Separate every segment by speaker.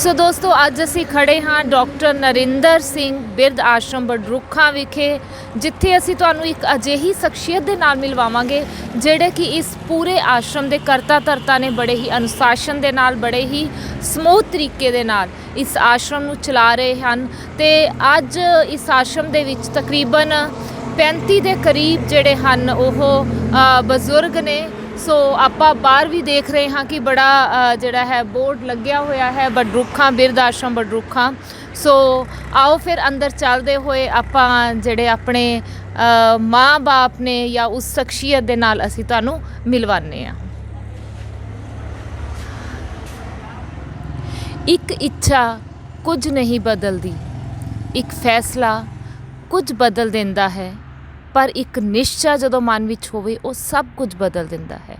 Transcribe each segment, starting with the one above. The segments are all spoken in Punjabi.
Speaker 1: ਸੋ ਦੋਸਤੋ ਅੱਜ ਅਸੀਂ ਖੜੇ ਹਾਂ ਡਾਕਟਰ ਨਰਿੰਦਰ ਸਿੰਘ ਬਿਰਧ ਆਸ਼ਰਮ ਬਡਰੁੱਖਾਂ ਵਿਖੇ, ਜਿੱਥੇ ਅਸੀਂ ਤੁਹਾਨੂੰ ਇੱਕ ਅਜਿਹੀ ਸ਼ਖਸੀਅਤ ਦੇ ਨਾਲ ਮਿਲਵਾਵਾਂਗੇ ਜਿਹੜੇ ਕਿ ਇਸ ਪੂਰੇ ਆਸ਼ਰਮ ਦੇ ਕਰਤਾ ਧਰਤਾ ਨੇ। ਬੜੇ ਹੀ ਅਨੁਸ਼ਾਸਨ ਦੇ ਨਾਲ, ਬੜੇ ਹੀ ਸਮੂਥ ਤਰੀਕੇ ਦੇ ਨਾਲ ਇਸ ਆਸ਼ਰਮ ਨੂੰ ਚਲਾ ਰਹੇ ਹਨ। ਤੇ ਅੱਜ ਇਸ ਆਸ਼ਰਮ ਦੇ ਵਿੱਚ ਤਕਰੀਬਨ 35 ਦੇ ਕਰੀਬ ਜਿਹੜੇ ਹਨ ਉਹ ਬਜ਼ੁਰਗ ਨੇ। ਸੋ ਆਪਾਂ ਬਾਹਰ ਵੀ ਦੇਖ ਰਹੇ ਹਾਂ ਕਿ ਬੜਾ ਜਿਹੜਾ ਹੈ ਬੋਰਡ ਲੱਗਿਆ ਹੋਇਆ ਹੈ ਬਡਰੁੱਖਾਂ ਬਿਰਧ ਆਸ਼ਰਮ ਬਡਰੁੱਖਾਂ। ਸੋ ਆਓ ਫਿਰ ਅੰਦਰ ਚੱਲਦੇ ਹੋਏ ਆਪਾਂ ਜਿਹੜੇ ਆਪਣੇ ਮਾਂ ਬਾਪ ਨੇ ਜਾਂ ਉਸ ਸ਼ਖਸੀਅਤ ਦੇ ਨਾਲ ਅਸੀਂ ਤੁਹਾਨੂੰ ਮਿਲਵਾਉਂਦੇ ਹਾਂ। ਇੱਕ ਇੱਛਾ ਕੁਝ ਨਹੀਂ ਬਦਲਦੀ, ਇੱਕ ਫੈਸਲਾ ਕੁਝ ਬਦਲ ਦਿੰਦਾ ਹੈ, ਪਰ ਇੱਕ ਨਿਸ਼ਚਾ ਜਦੋਂ ਮਨ ਵਿੱਚ ਹੋਵੇ ਉਹ ਸਭ ਕੁਝ ਬਦਲ ਦਿੰਦਾ ਹੈ।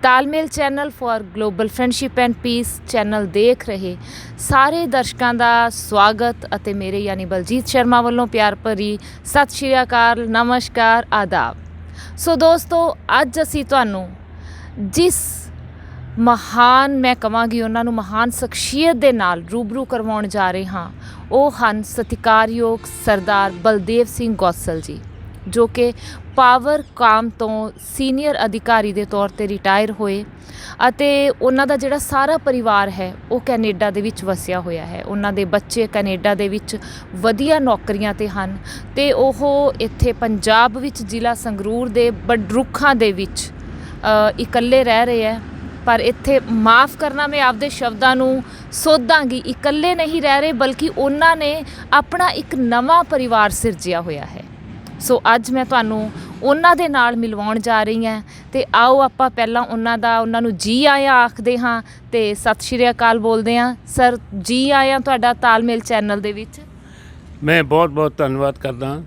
Speaker 1: ਤਾਲਮੇਲ channel for global friendship end piece channel ਦੇਖ ਰਹੇ ਸਾਰੇ ਦਰਸ਼ਕਾਂ ਦਾ ਸਵਾਗਤ ਅਤੇ ਮੇਰੇ ਯਾਨੀ ਬਲਜੀਤ ਸ਼ਰਮਾ ਵੱਲੋਂ ਪਿਆਰ ਭਰੀ ਸਤਿ ਸ਼੍ਰੀ ਅਕਾਲ, ਨਮਸਕਾਰ, ਆਦਾਬ। ਸੋ ਦੋਸਤੋ ਅੱਜ ਅਸੀਂ ਤੁਹਾਨੂੰ ਜਿਸ ਮਹਾਨ, ਮੈਂ ਕਹਾਂਗੀ ਉਹਨਾਂ ਨੂੰ ਮਹਾਨ ਸ਼ਖਸੀਅਤ ਦੇ ਨਾਲ ਰੂਬਰੂ ਕਰਵਾਉਣ ਜਾ ਰਹੇ ਹਾਂ, ਉਹ ਹਨ ਸਤਿਕਾਰਯੋਗ ਸਰਦਾਰ ਬਲਦੇਵ ਸਿੰਘ ਗੋਸਲ ਜੀ, ਜੋ ਕਿ ਪਾਵਰਕਾਮ ਤੋਂ ਸੀਨੀਅਰ ਅਧਿਕਾਰੀ ਦੇ ਤੌਰ 'ਤੇ ਰਿਟਾਇਰ ਹੋਏ ਅਤੇ ਉਹਨਾਂ ਦਾ ਜਿਹੜਾ ਸਾਰਾ ਪਰਿਵਾਰ ਹੈ ਉਹ ਕੈਨੇਡਾ ਦੇ ਵਿੱਚ ਵਸਿਆ ਹੋਇਆ ਹੈ। ਉਹਨਾਂ ਦੇ ਬੱਚੇ ਕੈਨੇਡਾ ਦੇ ਵਿੱਚ ਵਧੀਆ ਨੌਕਰੀਆਂ 'ਤੇ ਹਨ ਅਤੇ ਉਹ ਇੱਥੇ ਪੰਜਾਬ ਵਿੱਚ ਜ਼ਿਲ੍ਹਾ ਸੰਗਰੂਰ ਦੇ ਬਡਰੁੱਖਾਂ ਦੇ ਵਿੱਚ ਇਕੱਲੇ ਰਹਿ ਰਹੇ ਹੈ। ਪਰ ਇੱਥੇ ਮਾफ़ ਕਰਨਾ, ਮੈਂ ਆਪਦੇ ਸ਼ਬਦਾਂ ਨੂੰ ਸੋਧਾਂਗੀ, ਇਕੱਲੇ ਨਹੀਂ ਰਹਿ ਰਹੇ ਬਲਕਿ ਉਹਨਾਂ ਨੇ ਆਪਣਾ ਇੱਕ ਨਵਾਂ ਪਰਿਵਾਰ ਸਿਰਜਿਆ ਹੋਇਆ ਹੈ। ਸੋ ਅੱਜ ਮੈਂ ਤੁਹਾਨੂੰ ਉਹਨਾਂ ਦੇ ਨਾਲ ਮਿਲਵਾਉਣ ਜਾ ਰਹੀ ਹਾਂ ਅਤੇ ਆਓ ਆਪਾਂ ਪਹਿਲਾਂ ਉਹਨਾਂ ਨੂੰ ਜੀ ਆਇਆਂ ਆਖਦੇ ਹਾਂ ਅਤੇ ਸਤਿ ਸ਼੍ਰੀ ਅਕਾਲ ਬੋਲਦੇ ਹਾਂ। ਸਰ ਜੀ ਆਇਆਂ ਤੁਹਾਡਾ ਤਾਲਮੇਲ ਚੈਨਲ ਦੇ ਵਿੱਚ।
Speaker 2: ਮੈਂ ਬਹੁਤ ਧੰਨਵਾਦ ਕਰਦਾ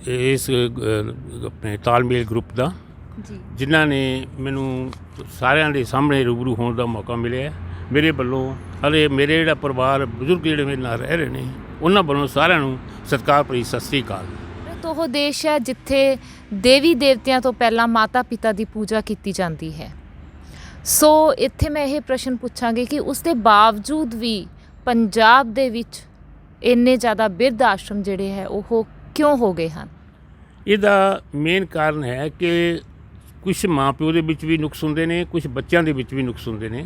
Speaker 2: ਇਸ ਆਪਣੇ ਤਾਲਮੇਲ ਗਰੁੱਪ ਦਾ, ਜਿਨ੍ਹਾਂ ਨੇ ਮੈਨੂੰ ਸਾਰਿਆਂ ਦੇ ਸਾਹਮਣੇ ਰੂਬਰੂ ਹੋਣ ਦਾ ਮੌਕਾ ਮਿਲਿਆ। ਮੇਰੇ ਵੱਲੋਂ ਹਲੇ ਮੇਰੇ ਜਿਹੜਾ ਪਰਿਵਾਰ, ਬਜ਼ੁਰਗ ਜਿਹੜੇ ਮੇਰੇ ਨਾਲ ਰਹਿ ਰਹੇ ਨੇ, ਉਹਨਾਂ ਵੱਲੋਂ ਸਾਰਿਆਂ ਨੂੰ ਸਤਿਕਾਰ ਭਰੀ ਸਤਿ ਸ਼੍ਰੀ ਅਕਾਲ।
Speaker 1: ਉਹ ਦੇਸ਼ ਹੈ ਜਿੱਥੇ ਦੇਵੀ ਦੇਵਤਿਆਂ ਤੋਂ ਪਹਿਲਾਂ ਮਾਤਾ ਪਿਤਾ ਦੀ ਪੂਜਾ ਕੀਤੀ ਜਾਂਦੀ ਹੈ। ਸੋ ਇੱਥੇ ਮੈਂ ਇਹ ਪ੍ਰਸ਼ਨ ਪੁੱਛਾਂਗੀ ਕਿ ਉਸ ਦੇ ਬਾਵਜੂਦ ਵੀ ਪੰਜਾਬ ਦੇ ਵਿੱਚ ਇੰਨੇ ਜ਼ਿਆਦਾ ਬਿਰਧ ਆਸ਼ਰਮ ਜਿਹੜੇ ਹੈ ਉਹ ਕਿਉਂ ਹੋ ਗਏ ਹਨ? ਇਹਦਾ
Speaker 2: ਮੇਨ ਕਾਰਨ ਹੈ ਕਿ ਕੁਛ ਮਾਂ ਪਿਓ ਦੇ ਵਿੱਚ ਵੀ ਨੁਕਸ ਹੁੰਦੇ ਨੇ, ਕੁਛ ਬੱਚਿਆਂ ਦੇ ਵਿੱਚ ਵੀ ਨੁਕਸ ਹੁੰਦੇ ਨੇ।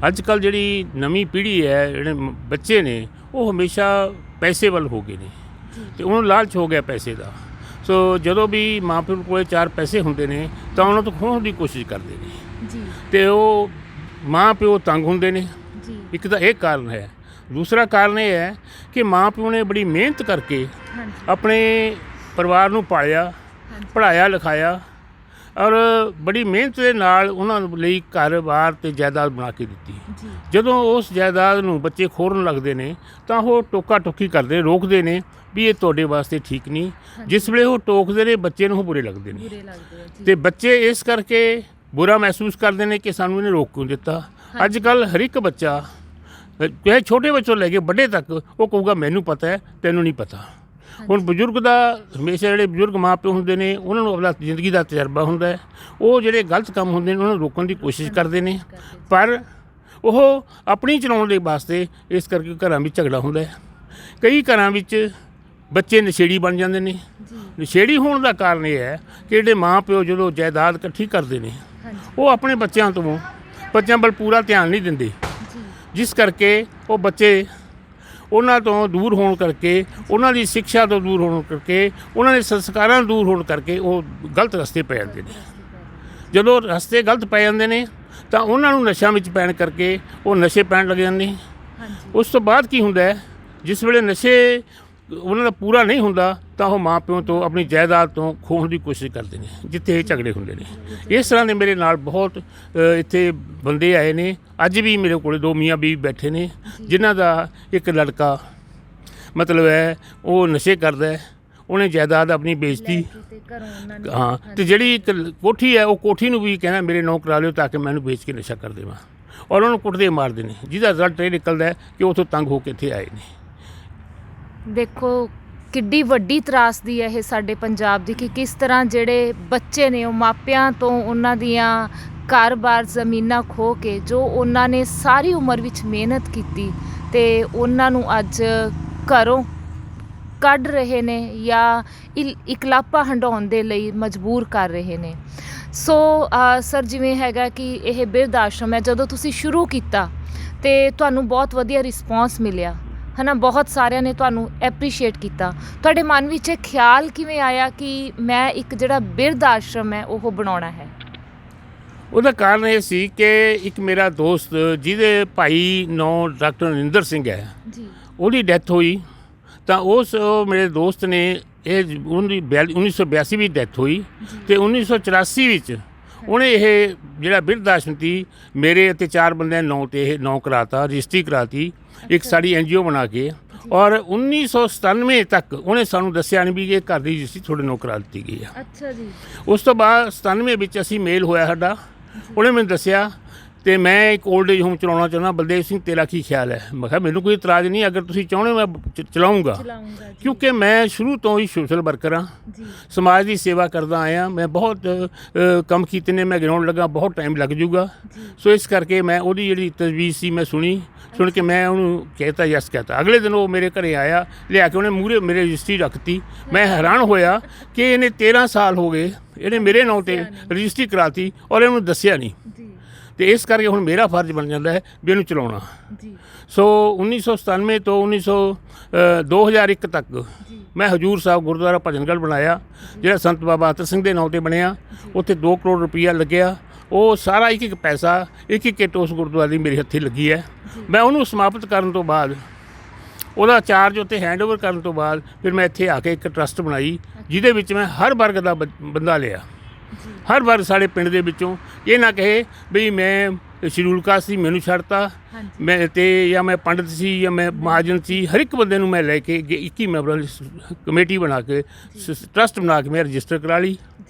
Speaker 2: ਅੱਜ ਕੱਲ੍ਹ ਜਿਹੜੀ ਨਵੀਂ ਪੀੜ੍ਹੀ ਹੈ, ਜਿਹੜੇ ਬੱਚੇ ਨੇ, ਉਹ ਹਮੇਸ਼ਾ ਪੈਸੇ ਵੱਲ ਹੋ ਗਏ ਨੇ ਅਤੇ ਉਹਨਾਂ ਨੂੰ ਲਾਲਚ ਹੋ ਗਿਆ ਪੈਸੇ ਦਾ। ਸੋ ਜਦੋਂ ਵੀ ਮਾਂ ਪਿਓ ਕੋਲ 4 ਪੈਸੇ ਹੁੰਦੇ ਨੇ ਤਾਂ ਉਹਨਾਂ ਤੋਂ ਖੋਹਣ ਦੀ ਕੋਸ਼ਿਸ਼ ਕਰਦੇ ਨੇ ਅਤੇ ਉਹ ਮਾਂ ਪਿਓ ਤੰਗ ਹੁੰਦੇ ਨੇ। ਇੱਕ ਤਾਂ ਇਹ ਕਾਰਨ ਹੈ। ਦੂਸਰਾ ਕਾਰਨ ਇਹ ਹੈ ਕਿ ਮਾਂ ਪਿਓ ਨੇ ਬੜੀ ਮਿਹਨਤ ਕਰਕੇ ਆਪਣੇ ਪਰਿਵਾਰ ਨੂੰ ਪਾਲਿਆ, ਪੜ੍ਹਾਇਆ ਲਿਖਾਇਆ ਔਰ ਬੜੀ ਮਿਹਨਤ ਦੇ ਨਾਲ ਉਹਨਾਂ ਲਈ ਘਰ-ਬਾਰ ਅਤੇ ਜਾਇਦਾਦ ਬਣਾ ਕੇ ਦਿੱਤੀ। ਜਦੋਂ ਉਸ ਜਾਇਦਾਦ ਨੂੰ ਬੱਚੇ ਖੋਰਨ ਲੱਗਦੇ ਨੇ ਤਾਂ ਉਹ ਟੋਕਾ ਟੋਕੀ ਕਰਦੇ, ਰੋਕਦੇ ਨੇ ਵੀ ਇਹ ਤੁਹਾਡੇ ਵਾਸਤੇ ਠੀਕ ਨਹੀਂ। ਜਿਸ ਵੇਲੇ ਉਹ ਟੋਕਦੇ ਨੇ ਬੱਚੇ ਨੂੰ ਉਹ ਬੁਰੇ ਲੱਗਦੇ ਨੇ ਅਤੇ ਬੱਚੇ ਇਸ ਕਰਕੇ ਬੁਰਾ ਮਹਿਸੂਸ ਕਰਦੇ ਨੇ ਕਿ ਸਾਨੂੰ ਇਹਨੇ ਰੋਕ ਕਿਉਂ ਦਿੱਤਾ। ਅੱਜ ਕੱਲ੍ਹ ਹਰ ਇੱਕ ਬੱਚਾ, ਚਾਹੇ ਛੋਟੇ ਬੱਚੋਂ ਲੈ ਕੇ ਵੱਡੇ ਤੱਕ, ਉਹ ਕਹੂਗਾ ਮੈਨੂੰ ਪਤਾ ਹੈ, ਤੈਨੂੰ ਨਹੀਂ ਪਤਾ। ਹੁਣ ਬਜ਼ੁਰਗ ਦਾ ਹਮੇਸ਼ਾ, ਜਿਹੜੇ ਬਜ਼ੁਰਗ ਮਾਂ ਪਿਓ ਹੁੰਦੇ ਨੇ, ਉਹਨਾਂ ਨੂੰ ਆਪਣਾ ਜ਼ਿੰਦਗੀ ਦਾ ਤਜਰਬਾ ਹੁੰਦਾ ਹੈ। ਉਹ ਜਿਹੜੇ ਗਲਤ ਕੰਮ ਹੁੰਦੇ ਨੇ ਉਹਨਾਂ ਨੂੰ ਰੋਕਣ ਦੀ ਕੋਸ਼ਿਸ਼ ਕਰਦੇ ਨੇ, ਪਰ ਉਹ ਆਪਣੀ ਚਲਾਉਣ ਦੇ ਵਾਸਤੇ ਇਸ ਕਰਕੇ ਘਰਾਂ ਵਿੱਚ ਝਗੜਾ ਹੁੰਦਾ ਹੈ। ਕਈ ਘਰਾਂ ਵਿੱਚ ਬੱਚੇ ਨਸ਼ੇੜੀ ਬਣ ਜਾਂਦੇ ਨੇ। ਨਸ਼ੇੜੀ ਹੋਣ ਦਾ ਕਾਰਨ ਇਹ ਹੈ ਕਿ ਜਿਹੜੇ ਮਾਂ ਪਿਓ ਜਦੋਂ ਜਾਇਦਾਦ ਇਕੱਠੀ ਕਰਦੇ ਨੇ, ਉਹ ਆਪਣੇ ਬੱਚਿਆਂ ਵੱਲ ਪੂਰਾ ਧਿਆਨ ਨਹੀਂ ਦਿੰਦੇ, ਜਿਸ ਕਰਕੇ ਉਹ ਬੱਚੇ ਉਹਨਾਂ ਤੋਂ ਦੂਰ ਹੋਣ ਕਰਕੇ, ਉਹਨਾਂ ਦੀ ਸਿੱਖਿਆ ਤੋਂ ਦੂਰ ਹੋਣ ਕਰਕੇ, ਉਹਨਾਂ ਦੇ ਸੰਸਕਾਰਾਂ ਤੋਂ ਦੂਰ ਹੋਣ ਕਰਕੇ ਉਹ ਗਲਤ ਰਸਤੇ ਪੈ ਜਾਂਦੇ ਨੇ। ਜਦੋਂ ਰਸਤੇ ਗਲਤ ਪੈ ਜਾਂਦੇ ਨੇ ਤਾਂ ਉਹਨਾਂ ਨੂੰ ਨਸ਼ਿਆਂ ਵਿੱਚ ਪੈਣ ਕਰਕੇ ਉਹ ਨਸ਼ੇ ਪੈਣ ਲੱਗ ਜਾਂਦੇ ਨੇ। ਉਸ ਤੋਂ ਬਾਅਦ ਕੀ ਹੁੰਦਾ ਹੈ, ਜਿਸ ਵੇਲੇ ਨਸ਼ੇ ਉਹਨਾਂ ਦਾ ਪੂਰਾ ਨਹੀਂ ਹੁੰਦਾ ਤਾਂ ਉਹ ਮਾਂ ਪਿਓ ਤੋਂ, ਆਪਣੀ ਜਾਇਦਾਦ ਤੋਂ ਖੋਹਣ ਦੀ ਕੋਸ਼ਿਸ਼ ਕਰਦੇ ਨੇ, ਜਿੱਥੇ ਇਹ ਝਗੜੇ ਹੁੰਦੇ ਨੇ। ਇਸ ਤਰ੍ਹਾਂ ਦੇ ਮੇਰੇ ਨਾਲ ਬਹੁਤ ਇੱਥੇ ਬੰਦੇ ਆਏ ਨੇ। ਅੱਜ ਵੀ ਮੇਰੇ ਕੋਲ 2 ਮੀਆਂ ਬੀਵੀ ਬੈਠੇ ਨੇ, ਜਿਨ੍ਹਾਂ ਦਾ ਇੱਕ ਲੜਕਾ ਮਤਲਬ ਹੈ ਉਹ ਨਸ਼ੇ ਕਰਦਾ ਹੈ, ਉਹਨੇ ਜਾਇਦਾਦ ਆਪਣੀ ਵੇਚਤੀ। ਹਾਂ, ਅਤੇ ਜਿਹੜੀ ਇੱਕ ਕੋਠੀ ਹੈ, ਉਹ ਕੋਠੀ ਨੂੰ ਵੀ ਕਹਿੰਦਾ ਮੇਰੇ ਨਾਂ ਕਰਾ ਲਿਓ ਤਾਂ ਕਿ ਮੈਨੂੰ ਵੇਚ ਕੇ ਨਸ਼ਾ ਕਰ ਦੇਵਾਂ, ਔਰ ਉਹਨੂੰ ਕੁੱਟਦੇ ਮਾਰਦੇ ਨੇ, ਜਿਹਦਾ ਰਿਜ਼ਲਟ ਇਹ ਨਿਕਲਦਾ ਹੈ ਕਿ ਉੱਥੋਂ ਤੰਗ ਹੋ ਕੇ ਇੱਥੇ ਆਏ ਨੇ।
Speaker 1: ਦੇਖੋ ਕਿੱਡੀ ਵੱਡੀ ਤਰਾਸਦੀ ਹੈ ਇਹ ਸਾਡੇ ਪੰਜਾਬ ਦੀ, ਕਿ ਕਿਸ ਤਰ੍ਹਾਂ ਜਿਹੜੇ ਬੱਚੇ ਨੇ ਉਹ ਮਾਪਿਆਂ ਤੋਂ ਉਹਨਾਂ ਦੀਆਂ ਘਰ-ਬਾਰ ਜ਼ਮੀਨਾਂ ਖੋ ਕੇ ਜੋ ਉਹਨਾਂ ਨੇ ਸਾਰੀ ਉਮਰ ਵਿੱਚ ਮਿਹਨਤ ਕੀਤੀ ਤੇ ਉਹਨਾਂ ਨੂੰ ਅੱਜ ਘਰੋਂ ਕੱਢ ਰਹੇ ਨੇ ਜਾਂ ਇਕਲਾਪਾ ਹੰਢਾਉਣ ਦੇ ਲਈ ਮਜਬੂਰ ਕਰ ਰਹੇ ਨੇ। ਸੋ ਸਰ ਜਿਵੇਂ ਹੈਗਾ ਕਿ ਇਹ ਬਿਰਧ ਆਸ਼ਰਮ ਹੈ, ਜਦੋਂ ਤੁਸੀਂ ਸ਼ੁਰੂ ਕੀਤਾ ਤੇ ਤੁਹਾਨੂੰ ਬਹੁਤ ਵਧੀਆ ਰਿਸਪੌਂਸ ਮਿਲਿਆ ਹੈ ਨਾ, ਬਹੁਤ ਸਾਰਿਆਂ ਨੇ ਤੁਹਾਨੂੰ ਐਪਰੀਸ਼ੀਏਟ ਕੀਤਾ। ਤੁਹਾਡੇ ਮਨ ਵਿੱਚ ਇਹ ਖਿਆਲ ਕਿਵੇਂ ਆਇਆ ਕਿ ਮੈਂ ਇੱਕ ਜਿਹੜਾ ਬਿਰਧ ਆਸ਼ਰਮ ਹੈ ਉਹ ਬਣਾਉਣਾ ਹੈ?
Speaker 2: ਉਹਦਾ ਕਾਰਨ ਇਹ ਸੀ ਕਿ ਇੱਕ ਮੇਰਾ ਦੋਸਤ ਜਿਹਦੇ ਭਾਈ ਨਾਂ ਡਾਕਟਰ ਨਰਿੰਦਰ ਸਿੰਘ ਹੈ
Speaker 1: ਜੀ,
Speaker 2: ਉਹਦੀ ਡੈਥ ਹੋਈ। ਤਾਂ ਉਹ ਮੇਰੇ ਦੋਸਤ ਨੇ ਇਹ ਉਹਦੀ 1982 ਵਿੱਚ ਡੈਥ ਹੋਈ ਤੇ 1984 ਵਿੱਚ ਉਹਨੇ ਇਹ ਜਿਹੜਾ ਬਿਰਧ ਆਸ਼ਰਮ ਸੀ ਮੇਰੇ ਅਤੇ 4 ਬੰਦਿਆਂ ਦੇ ਨਾਂ 'ਤੇ ਇਹ ਨਾਂ ਕਰਾਤਾ, ਰਜਿਸਟਰੀ ਕਰਾਤੀ ਇੱਕ ਸਾਡੀ NGO ਬਣਾ ਕੇ। ਔਰ 1997 ਤੱਕ ਉਹਨੇ ਸਾਨੂੰ ਦੱਸਿਆ ਨਹੀਂ ਵੀ ਇਹ ਘਰ ਦੀ ਰਜਿਸਟਰੀ ਤੁਹਾਡੇ ਨਾਂ ਕਰਾ ਦਿੱਤੀ ਗਈ ਆ।
Speaker 1: ਅੱਛਾ ਜੀ।
Speaker 2: ਉਸ ਤੋਂ ਬਾਅਦ 97 ਵਿੱਚ ਅਸੀਂ ਮੇਲ ਹੋਇਆ ਸਾਡਾ, ਉਹਨੇ ਮੈਨੂੰ ਦੱਸਿਆ ਤੇ ਮੈਂ ਇੱਕ ਓਲਡ ਏਜ ਹੋਮ ਚਲਾਉਣਾ ਚਾਹੁੰਦਾ, ਬਲਦੇਵ ਸਿੰਘ ਤੇਰਾ ਕੀ ਖਿਆਲ ਹੈ? ਮੈਂ ਕਿਹਾ ਮੈਨੂੰ ਕੋਈ ਇਤਰਾਜ਼ ਨਹੀਂ, ਅਗਰ ਤੁਸੀਂ ਚਾਹੁੰਦੇ ਮੈਂ ਚਲਾਊਂਗਾ, ਕਿਉਂਕਿ ਮੈਂ ਸ਼ੁਰੂ ਤੋਂ ਹੀ ਸੋਸ਼ਲ ਵਰਕਰ ਹਾਂ, ਸਮਾਜ ਦੀ ਸੇਵਾ ਕਰਦਾ ਆਇਆ। ਮੈਂ ਬਹੁਤ ਕੰਮ ਕੀਤੇ ਨੇ, ਮੈਂ ਗਿਣਾਉਣ ਲੱਗਾ ਬਹੁਤ ਟਾਈਮ ਲੱਗ ਜਾਊਗਾ। ਸੋ ਇਸ ਕਰਕੇ ਮੈਂ ਉਹਦੀ ਜਿਹੜੀ ਤਜਵੀਜ਼ ਸੀ ਮੈਂ ਸੁਣ ਕੇ ਮੈਂ ਉਹਨੂੰ ਕਹਿਤਾ ਯੈਸ ਕਹਿਤਾ। ਅਗਲੇ ਦਿਨ ਉਹ ਮੇਰੇ ਘਰੇ ਆਇਆ, ਲਿਆ ਕੇ ਉਹਨੇ ਮੂਹਰੇ ਮੇਰੇ ਰਜਿਸਟਰੀ ਰੱਖਤੀ। ਮੈਂ ਹੈਰਾਨ ਹੋਇਆ ਕਿ ਇਹਨੇ 13 ਸਾਲ ਹੋ ਗਏ ਇਹਨੇ ਮੇਰੇ ਨਾਂ 'ਤੇ ਰਜਿਸਟਰੀ ਕਰਾਤੀ ਔਰ ਇਹਨੂੰ ਦੱਸਿਆ ਨਹੀਂ। ਤੇ ਇਸ ਕਰਕੇ ਹੁਣ ਮੇਰਾ ਫਰਜ਼ ਬਣ ਜਾਂਦਾ ਹੈ ਵੀ ਇਹਨੂੰ ਚਲਾਉਣਾ। ਸੋ 1997 ਤੋਂ 2001 ਤੱਕ ਮੈਂ ਹਜੂਰ ਸਾਹਿਬ ਗੁਰਦੁਆਰਾ ਭਜਨਗੜ੍ਹ ਬਣਾਇਆ, ਜਿਹੜਾ ਸੰਤ ਬਾਬਾ ਅਤਰ ਸਿੰਘ ਦੇ ਨਾਂ 'ਤੇ ਬਣਿਆ। ਉੱਥੇ 2 ਕਰੋੜ ਰੁਪਈਆ ਲੱਗਿਆ। ਉਹ ਸਾਰਾ ਇੱਕ ਪੈਸਾ ਇੱਕ ਇੱਟ ਉਸ ਗੁਰਦੁਆਰੇ ਦੀ ਮੇਰੇ ਹੱਥੀਂ ਲੱਗੀ ਹੈ। ਮੈਂ ਉਹਨੂੰ ਸਮਾਪਤ ਕਰਨ ਤੋਂ ਬਾਅਦ ਉਹਦਾ ਚਾਰਜ ਉੱਤੇ ਹੈਂਡਓਵਰ ਕਰਨ ਤੋਂ ਬਾਅਦ ਫਿਰ ਮੈਂ ਇੱਥੇ ਆ ਕੇ ਇੱਕ ਟਰਸਟ ਬਣਾਈ, ਜਿਹਦੇ ਵਿੱਚ ਮੈਂ ਹਰ ਵਰਗ ਦਾ ਬੰਦਾ ਲਿਆ। ਹਰ ਵਰਗ ਸਾਡੇ ਪਿੰਡ ਦੇ ਵਿੱਚੋਂ, ਇਹ ਨਾ ਕਹੇ ਵੀ ਮੈਂ ਸ਼ਡਿਊਲ ਕਾਸਟ ਸੀ ਮੈਨੂੰ ਛੱਡਤਾ ਮੈਂ ਤੇ ਜਾਂ ਮੈਂ ਪੰਡਤ ਸੀ ਜਾਂ ਮੈਂ ਮਹਾਜਨ ਸੀ। ਹਰ ਇੱਕ ਬੰਦੇ ਨੂੰ ਮੈਂ ਲੈ ਕੇ 21 ਮੈਂਬਰਾਂ ਦੀ ਕਮੇਟੀ ਬਣਾ ਕੇ ਟਰਸਟ ਬਣਾ ਕੇ ਮੈਂ ਰਜਿਸਟਰ ਕਰਾ ਲਈ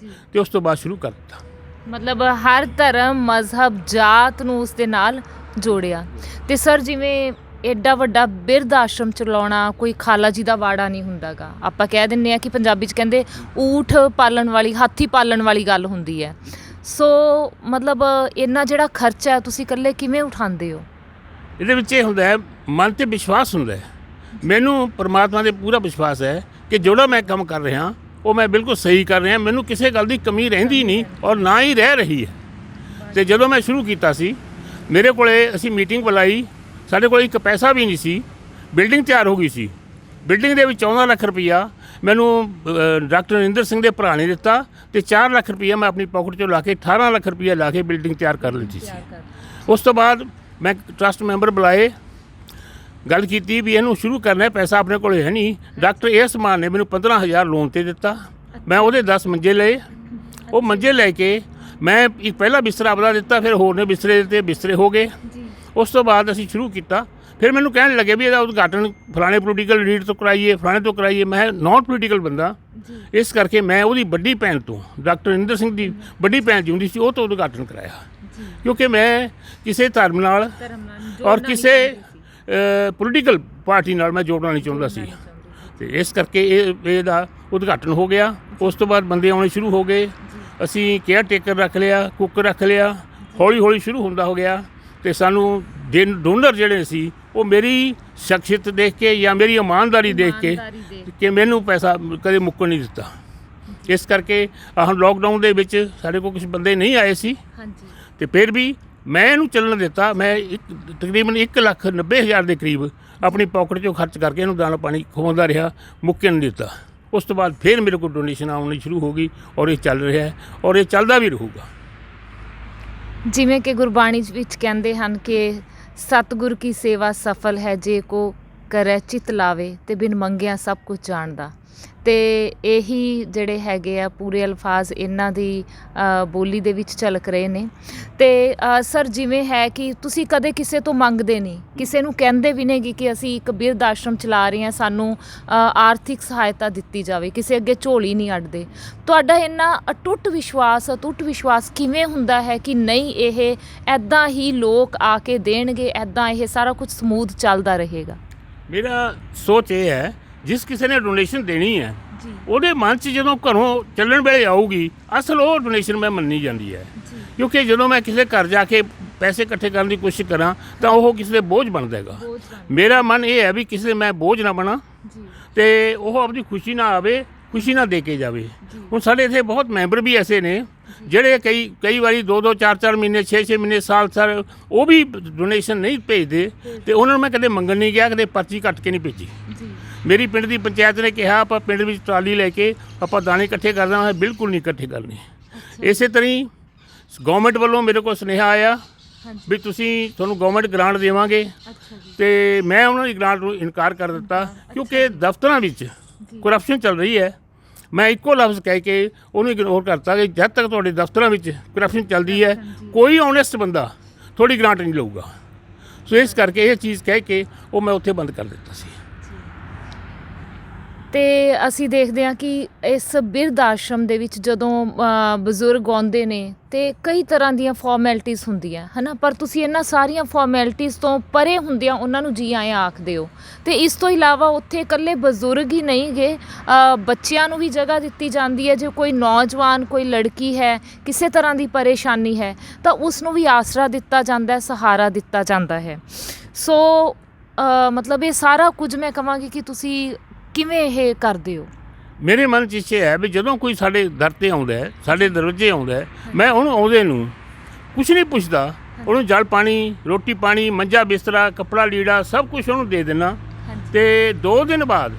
Speaker 2: ਤੇ ਉਸ ਤੋਂ ਬਾਅਦ ਸ਼ੁਰੂ ਕਰ ਦਿੱਤਾ।
Speaker 1: ਮਤਲਬ ਹਰ ਧਰਮ, ਮਜ਼ਹਬ, ਜਾਤ ਨੂੰ ਉਸ ਦੇ ਨਾਲ ਜੋੜਿਆ। ਤੇ ਸਰ ਜਿਵੇਂ ਐਡਾ ਵੱਡਾ ਬਿਰਧ ਆਸ਼ਰਮ ਚਲਾਉਣਾ ਕੋਈ ਖਾਲਾ ਜੀ ਦਾ ਵਾੜਾ ਨਹੀਂ ਹੁੰਦਾਗਾ। ਆਪਾਂ ਕਹਿ ਦਿੰਦੇ ਆ ਕਿ ਪੰਜਾਬੀ 'ਚ ਕਹਿੰਦੇ ਊਠ ਪਾਲਣ ਵਾਲੀ, ਹਾਥੀ ਪਾਲਣ ਵਾਲੀ ਗੱਲ ਹੁੰਦੀ ਹੈ। ਸੋ ਮਤਲਬ ਇੰਨਾ ਜਿਹੜਾ ਖਰਚਾ ਤੁਸੀਂ ਇਕੱਲੇ ਕਿਵੇਂ ਉਠਾਉਂਦੇ ਹੋ?
Speaker 2: ਇਹਦੇ ਵਿੱਚ ਇਹ ਹੁੰਦਾ ਹੈ ਮਨ 'ਤੇ ਵਿਸ਼ਵਾਸ ਹੁੰਦਾ ਹੈ। ਮੈਨੂੰ ਪਰਮਾਤਮਾ 'ਤੇ ਪੂਰਾ ਵਿਸ਼ਵਾਸ ਹੈ ਕਿ ਜਿਹੜਾ ਮੈਂ ਕੰਮ ਕਰ ਰਿਹਾ ਉਹ ਮੈਂ ਬਿਲਕੁਲ ਸਹੀ ਕਰ ਰਿਹਾ। ਮੈਨੂੰ ਕਿਸੇ ਗੱਲ ਦੀ ਕਮੀ ਰਹਿੰਦੀ ਨਹੀਂ ਔਰ ਨਾ ਹੀ ਰਹਿ ਰਹੀ ਹੈ। ਅਤੇ ਜਦੋਂ ਮੈਂ ਸ਼ੁਰੂ ਕੀਤਾ ਸੀ ਮੇਰੇ ਕੋਲੇ ਅਸੀਂ ਮੀਟਿੰਗ ਬੁਲਾਈ, ਸਾਡੇ ਕੋਲ ਇੱਕ ਪੈਸਾ ਵੀ ਨਹੀਂ ਸੀ। ਬਿਲਡਿੰਗ ਤਿਆਰ ਹੋ ਗਈ ਸੀ। ਬਿਲਡਿੰਗ ਦੇ ਵਿੱਚ 14 ਲੱਖ ਰੁਪਈਆ ਮੈਨੂੰ ਡਾਕਟਰ ਨਰਿੰਦਰ ਸਿੰਘ ਦੇ ਭਰਾ ਨੇ ਦਿੱਤਾ ਅਤੇ 4 ਲੱਖ ਰੁਪਈਆ ਮੈਂ ਆਪਣੀ ਪਾਕਟ 'ਚੋਂ ਲਾ ਕੇ 18 ਲੱਖ ਰੁਪਈਆ ਲਾ ਕੇ ਬਿਲਡਿੰਗ ਤਿਆਰ ਕਰ ਲਿੱਤੀ ਸੀ। ਉਸ ਤੋਂ ਬਾਅਦ ਮੈਂ ਟਰਸਟ ਮੈਂਬਰ ਬੁਲਾਏ, ਗੱਲ ਕੀਤੀ ਵੀ ਇਹਨੂੰ ਸ਼ੁਰੂ ਕਰਨਾ, ਪੈਸਾ ਆਪਣੇ ਕੋਲ ਹੈ ਨਹੀਂ। ਡਾਕਟਰ ਏਸ ਮਾਨ ਨੇ ਮੈਨੂੰ 15,000 ਲੋਨ 'ਤੇ ਦਿੱਤਾ। ਮੈਂ ਉਹਦੇ 10 ਮੰਜੇ ਲਏ। ਉਹ ਮੰਜੇ ਲੈ ਕੇ ਮੈਂ ਇੱਕ ਪਹਿਲਾ ਬਿਸਤਰਾ ਆਪਣਾ ਦਿੱਤਾ, ਫਿਰ ਹੋਰ ਨੇ ਬਿਸਤਰੇ ਦਿੱਤੇ, ਬਿਸਤਰੇ ਹੋ ਗਏ। ਉਸ ਤੋਂ ਬਾਅਦ ਅਸੀਂ ਸ਼ੁਰੂ ਕੀਤਾ। ਫਿਰ ਮੈਨੂੰ ਕਹਿਣ ਲੱਗੇ ਵੀ ਇਹਦਾ ਉਦਘਾਟਨ ਫਲਾਣੇ ਪੋਲੀਟੀਕਲ ਲੀਡਰ ਤੋਂ ਕਰਾਈਏ, ਫਲਾਣੇ ਤੋਂ ਕਰਾਈਏ। ਮੈਂ ਨੋਨ ਪੋਲੀਟੀਕਲ ਬੰਦਾ, ਇਸ ਕਰਕੇ ਮੈਂ ਉਹਦੀ ਵੱਡੀ ਭੈਣ ਤੋਂ, ਡਾਕਟਰ ਨਰਿੰਦਰ ਸਿੰਘ ਦੀ ਵੱਡੀ ਭੈਣ ਜੀ ਹੁੰਦੀ ਸੀ, ਉਹ ਤੋਂ ਉਦਘਾਟਨ ਕਰਾਇਆ। ਕਿਉਂਕਿ ਮੈਂ ਕਿਸੇ ਧਰਮ ਨਾਲ ਔਰ ਕਿਸੇ ਪੋਲੀਟੀਕਲ ਪਾਰਟੀ ਨਾਲ ਮੈਂ ਜੋੜਨਾ ਨਹੀਂ ਚਾਹੁੰਦਾ ਸੀ। ਅਤੇ ਇਸ ਕਰਕੇ ਇਹਦਾ ਉਦਘਾਟਨ ਹੋ ਗਿਆ। ਉਸ ਤੋਂ ਬਾਅਦ ਬੰਦੇ ਆਉਣੇ ਸ਼ੁਰੂ ਹੋ ਗਏ। ਅਸੀਂ ਕੇਅਰ ਟੇਕਰ ਰੱਖ ਲਿਆ, ਕੁੱਕ ਰੱਖ ਲਿਆ। ਹੌਲੀ ਹੌਲੀ ਸ਼ੁਰੂ ਹੁੰਦਾ ਹੋ ਗਿਆ। ਅਤੇ ਸਾਨੂੰ ਡੋਨਰ ਜਿਹੜੇ ਸੀ ਉਹ ਮੇਰੀ ਸ਼ਖਸੀਅਤ ਦੇਖ ਕੇ ਜਾਂ ਮੇਰੀ ਇਮਾਨਦਾਰੀ ਦੇਖ ਕੇ ਕਿ ਮੈਨੂੰ ਪੈਸਾ ਕਦੇ ਮੁੱਕਣ ਨਹੀਂ ਦਿੱਤਾ। ਇਸ ਕਰਕੇ ਹੁਣ ਲੋਕਡਾਊਨ ਦੇ ਵਿੱਚ ਸਾਡੇ ਕੋਲ ਕੁਝ ਬੰਦੇ ਨਹੀਂ ਆਏ ਸੀ ਅਤੇ ਫਿਰ ਵੀ ਮੈਂ ਇਹਨੂੰ ਚੱਲਣ ਦਿੱਤਾ। ਮੈਂ ਤਕਰੀਬਨ 1,90,000 ਦੇ ਕਰੀਬ ਆਪਣੀ ਪਾਕਟ 'ਚੋਂ ਖਰਚ ਕਰਕੇ ਇਹਨੂੰ ਦਾਣਾ ਪਾਣੀ ਖਵਾਉਂਦਾ ਰਿਹਾ, ਮੁੱਕਣ ਨਹੀਂ ਦਿੱਤਾ। ਉਸ ਤੋਂ ਬਾਅਦ ਫਿਰ ਮੇਰੇ ਕੋਲ ਡੋਨੇਸ਼ਨ ਆਉਣੀ ਸ਼ੁਰੂ ਹੋ ਗਈ ਔਰ ਇਹ ਚੱਲ ਰਿਹਾ ਹੈ ਔਰ ਇਹ ਚੱਲਦਾ ਵੀ ਰਹੂਗਾ।
Speaker 1: ਜਿਵੇਂ ਕਿ ਗੁਰਬਾਣੀ ਵਿੱਚ ਕਹਿੰਦੇ ਹਨ ਕਿ ਸਤਿਗੁਰ ਕੀ ਸੇਵਾ ਸਫਲ ਹੈ ਜੇ ਕੋ ਕਰੈ ਚਿਤ ਲਾਵੇ ਤੇ ਬਿਨ ਮੰਗਿਆ ਸਭ ਕੁਝ ਜਾਣਦਾ। ਅਤੇ ਇਹੀ ਜਿਹੜੇ ਹੈਗੇ ਆ ਪੂਰੇ ਅਲਫਾਜ਼ ਇਹਨਾਂ ਦੀ ਬੋਲੀ ਦੇ ਵਿੱਚ ਝਲਕ ਰਹੇ ਨੇ। ਅਤੇ ਸਰ ਜਿਵੇਂ ਹੈ ਕਿ ਤੁਸੀਂ ਕਦੇ ਕਿਸੇ ਤੋਂ ਮੰਗਦੇ ਨਹੀਂ, ਕਿਸੇ ਨੂੰ ਕਹਿੰਦੇ ਵੀ ਨਹੀਂ ਕਿ ਅਸੀਂ ਇੱਕ ਬਿਰਧ ਆਸ਼ਰਮ ਚਲਾ ਰਹੇ ਹਾਂ, ਸਾਨੂੰ ਆਰਥਿਕ ਸਹਾਇਤਾ ਦਿੱਤੀ ਜਾਵੇ, ਕਿਸੇ ਅੱਗੇ ਝੋਲੀ ਨਹੀਂ ਅੱਡਦੇ। ਤੁਹਾਡਾ ਇੰਨਾ ਅਟੁੱਟ ਵਿਸ਼ਵਾਸ ਕਿਵੇਂ ਹੁੰਦਾ ਹੈ ਕਿ ਨਹੀਂ ਇਹ ਇੱਦਾਂ ਹੀ ਲੋਕ ਆ ਕੇ ਦੇਣਗੇ, ਇੱਦਾਂ ਇਹ ਸਾਰਾ ਕੁਝ ਸਮੂਥ ਚੱਲਦਾ ਰਹੇਗਾ?
Speaker 2: ਮੇਰਾ ਸੋਚ ਇਹ ਹੈ ਜਿਸ ਕਿਸੇ ਨੇ ਡੋਨੇਸ਼ਨ ਦੇਣੀ ਹੈ ਉਹਦੇ ਮਨ 'ਚ ਜਦੋਂ ਘਰੋਂ ਚੱਲਣ ਵੇਲੇ ਆਊਗੀ ਅਸਲ ਉਹ ਡੋਨੇਸ਼ਨ ਮੈਂ ਮੰਨੀ ਜਾਂਦੀ ਹੈ। ਕਿਉਂਕਿ ਜਦੋਂ ਮੈਂ ਕਿਸੇ ਘਰ ਜਾ ਕੇ ਪੈਸੇ ਇਕੱਠੇ ਕਰਨ ਦੀ ਕੋਸ਼ਿਸ਼ ਕਰਾਂ ਤਾਂ ਉਹ ਕਿਸੇ ਦੇ ਬੋਝ ਬਣਦਾ ਹੈਗਾ। ਮੇਰਾ ਮਨ ਇਹ ਹੈ ਵੀ ਕਿਸੇ ਦੇ ਮੈਂ ਬੋਝ ਨਾ ਬਣਾ ਤੇ ਉਹ ਆਪਣੀ ਖੁਸ਼ੀ ਨਾ ਆਵੇ, ਖੁਸ਼ੀ ਨਾ ਦੇ ਕੇ ਜਾਵੇ। ਹੁਣ ਸਾਡੇ ਇੱਥੇ ਬਹੁਤ ਮੈਂਬਰ ਵੀ ਐਸੇ ਨੇ ਜਿਹੜੇ ਕਈ ਵਾਰੀ 2-2 4-4 ਮਹੀਨੇ 6-6 ਮਹੀਨੇ ਸਾਲ ਉਹ ਵੀ ਡੋਨੇਸ਼ਨ ਨਹੀਂ ਭੇਜਦੇ ਤੇ ਉਹਨਾਂ ਨੂੰ ਮੈਂ ਕਦੇ ਮੰਗਣ ਨਹੀਂ ਗਿਆ, ਕਦੇ ਪਰਚੀ ਕੱਟ ਕੇ ਨਹੀਂ ਭੇਜੀ। ਮੇਰੀ ਪਿੰਡ ਦੀ ਪੰਚਾਇਤ ਨੇ ਕਿਹਾ ਆਪਾਂ ਪਿੰਡ ਵਿੱਚ ਟਰਾਲੀ ਲੈ ਕੇ ਆਪਾਂ ਦਾਣੇ ਇਕੱਠੇ ਕਰ ਦੇਣਾ, ਬਿਲਕੁਲ ਨਹੀਂ ਇਕੱਠੇ ਕਰਨੇ। ਇਸੇ ਤਰ੍ਹਾਂ ਹੀ ਗਵਰਨਮੈਂਟ ਵੱਲੋਂ ਮੇਰੇ ਕੋਲ ਸੁਨੇਹਾ ਆਇਆ ਵੀ ਤੁਹਾਨੂੰ ਗਵਰਨਮੈਂਟ ਗ੍ਰਾਂਟ ਦੇਵਾਂਗੇ ਤੇ ਮੈਂ ਉਹਨਾਂ ਦੀ ਗ੍ਰਾਂਟ ਨੂੰ ਇਨਕਾਰ ਕਰ ਦਿੱਤਾ ਕਿਉਂਕਿ ਦਫ਼ਤਰਾਂ ਵਿੱਚ ਕਰਪਸ਼ਨ ਚੱਲ ਰਹੀ ਹੈ। ਮੈਂ ਇੱਕੋ ਲਫ਼ਜ਼ ਕਹਿ ਕੇ ਉਹਨੂੰ ਇਗਨੋਰ ਕਰਤਾ ਕਿ ਜਦ ਤੱਕ ਤੁਹਾਡੇ ਦਫ਼ਤਰਾਂ ਵਿੱਚ ਕਰਪਸ਼ਨ ਚੱਲਦੀ ਹੈ ਕੋਈ ਓਨੈਸਟ ਬੰਦਾ ਤੁਹਾਡੀ ਗ੍ਰਾਂਟ ਨਹੀਂ ਲਊਗਾ। ਸੋ ਇਸ ਕਰਕੇ ਇਹ ਚੀਜ਼ ਕਹਿ ਕੇ ਉਹ ਮੈਂ ਉੱਥੇ ਬੰਦ ਕਰ ਦਿੱਤਾ ਸੀ।
Speaker 1: ਤੇ ਅਸੀਂ ਦੇਖਦੇ ਹਾਂ ਕਿ ਇਸ ਬਿਰਧ ਆਸ਼ਰਮ ਦੇ ਵਿੱਚ ਜਦੋਂ ਬਜ਼ੁਰਗ ਆਉਂਦੇ ਨੇ ਤੇ ਕਈ ਤਰ੍ਹਾਂ ਦੀਆਂ ਫਾਰਮੈਲਿਟੀਜ਼ ਹੁੰਦੀਆਂ ਹੈ ਨਾ, ਪਰ ਤੁਸੀਂ ਇਹਨਾਂ ਸਾਰੀਆਂ ਫਾਰਮੈਲਿਟੀਜ਼ ਤੋਂ ਪਰੇ ਹੁੰਦਿਆਂ ਉਹਨਾਂ ਨੂੰ ਜੀ ਆਏ ਆਖਦੇ ਹੋ। ਤੇ ਇਸ ਤੋਂ ਇਲਾਵਾ ਉੱਥੇ ਇਕੱਲੇ ਬਜ਼ੁਰਗ ਹੀ ਨਹੀਂ ਗੇ, ਬੱਚਿਆਂ ਨੂੰ ਵੀ ਜਗ੍ਹਾ ਦਿੱਤੀ ਜਾਂਦੀ ਹੈ। ਜੇ ਕੋਈ ਨੌਜਵਾਨ ਕੋਈ ਲੜਕੀ ਹੈ ਕਿਸੇ ਤਰ੍ਹਾਂ ਦੀ ਪਰੇਸ਼ਾਨੀ ਹੈ ਤਾਂ ਉਸ ਨੂੰ ਵੀ ਆਸਰਾ ਦਿੱਤਾ ਜਾਂਦਾ ਹੈ, ਸਹਾਰਾ ਦਿੱਤਾ ਜਾਂਦਾ ਹੈ। ਸੋ ਮਤਲਬ ਇਹ ਸਾਰਾ ਕੁਝ ਮੈਂ ਕਹਾਂਗੀ ਕਿ ਤੁਸੀਂ ਕਿਵੇਂ ਇਹ ਕਰਦੇ ਹੋ?
Speaker 2: ਮੇਰੇ ਮਨ 'ਚ ਇੱਛਾ ਹੈ ਵੀ ਜਦੋਂ ਕੋਈ ਸਾਡੇ ਦਰ 'ਤੇ ਆਉਂਦਾ ਹੈ, ਸਾਡੇ ਦਰਵਾਜ਼ੇ ਆਉਂਦਾ ਹੈ, ਮੈਂ ਉਹਨੂੰ ਆਉਂਦੇ ਨੂੰ ਕੁਛ ਨਹੀਂ ਪੁੱਛਦਾ, ਉਹਨੂੰ ਜਲ ਪਾਣੀ, ਰੋਟੀ ਪਾਣੀ, ਮੰਜਾ ਬਿਸਤਰਾ, ਕੱਪੜਾ ਲੀੜਾ ਸਭ ਕੁਝ ਉਹਨੂੰ ਦੇ ਦਿੰਦਾ ਤੇ 2 ਦਿਨ ਬਾਅਦ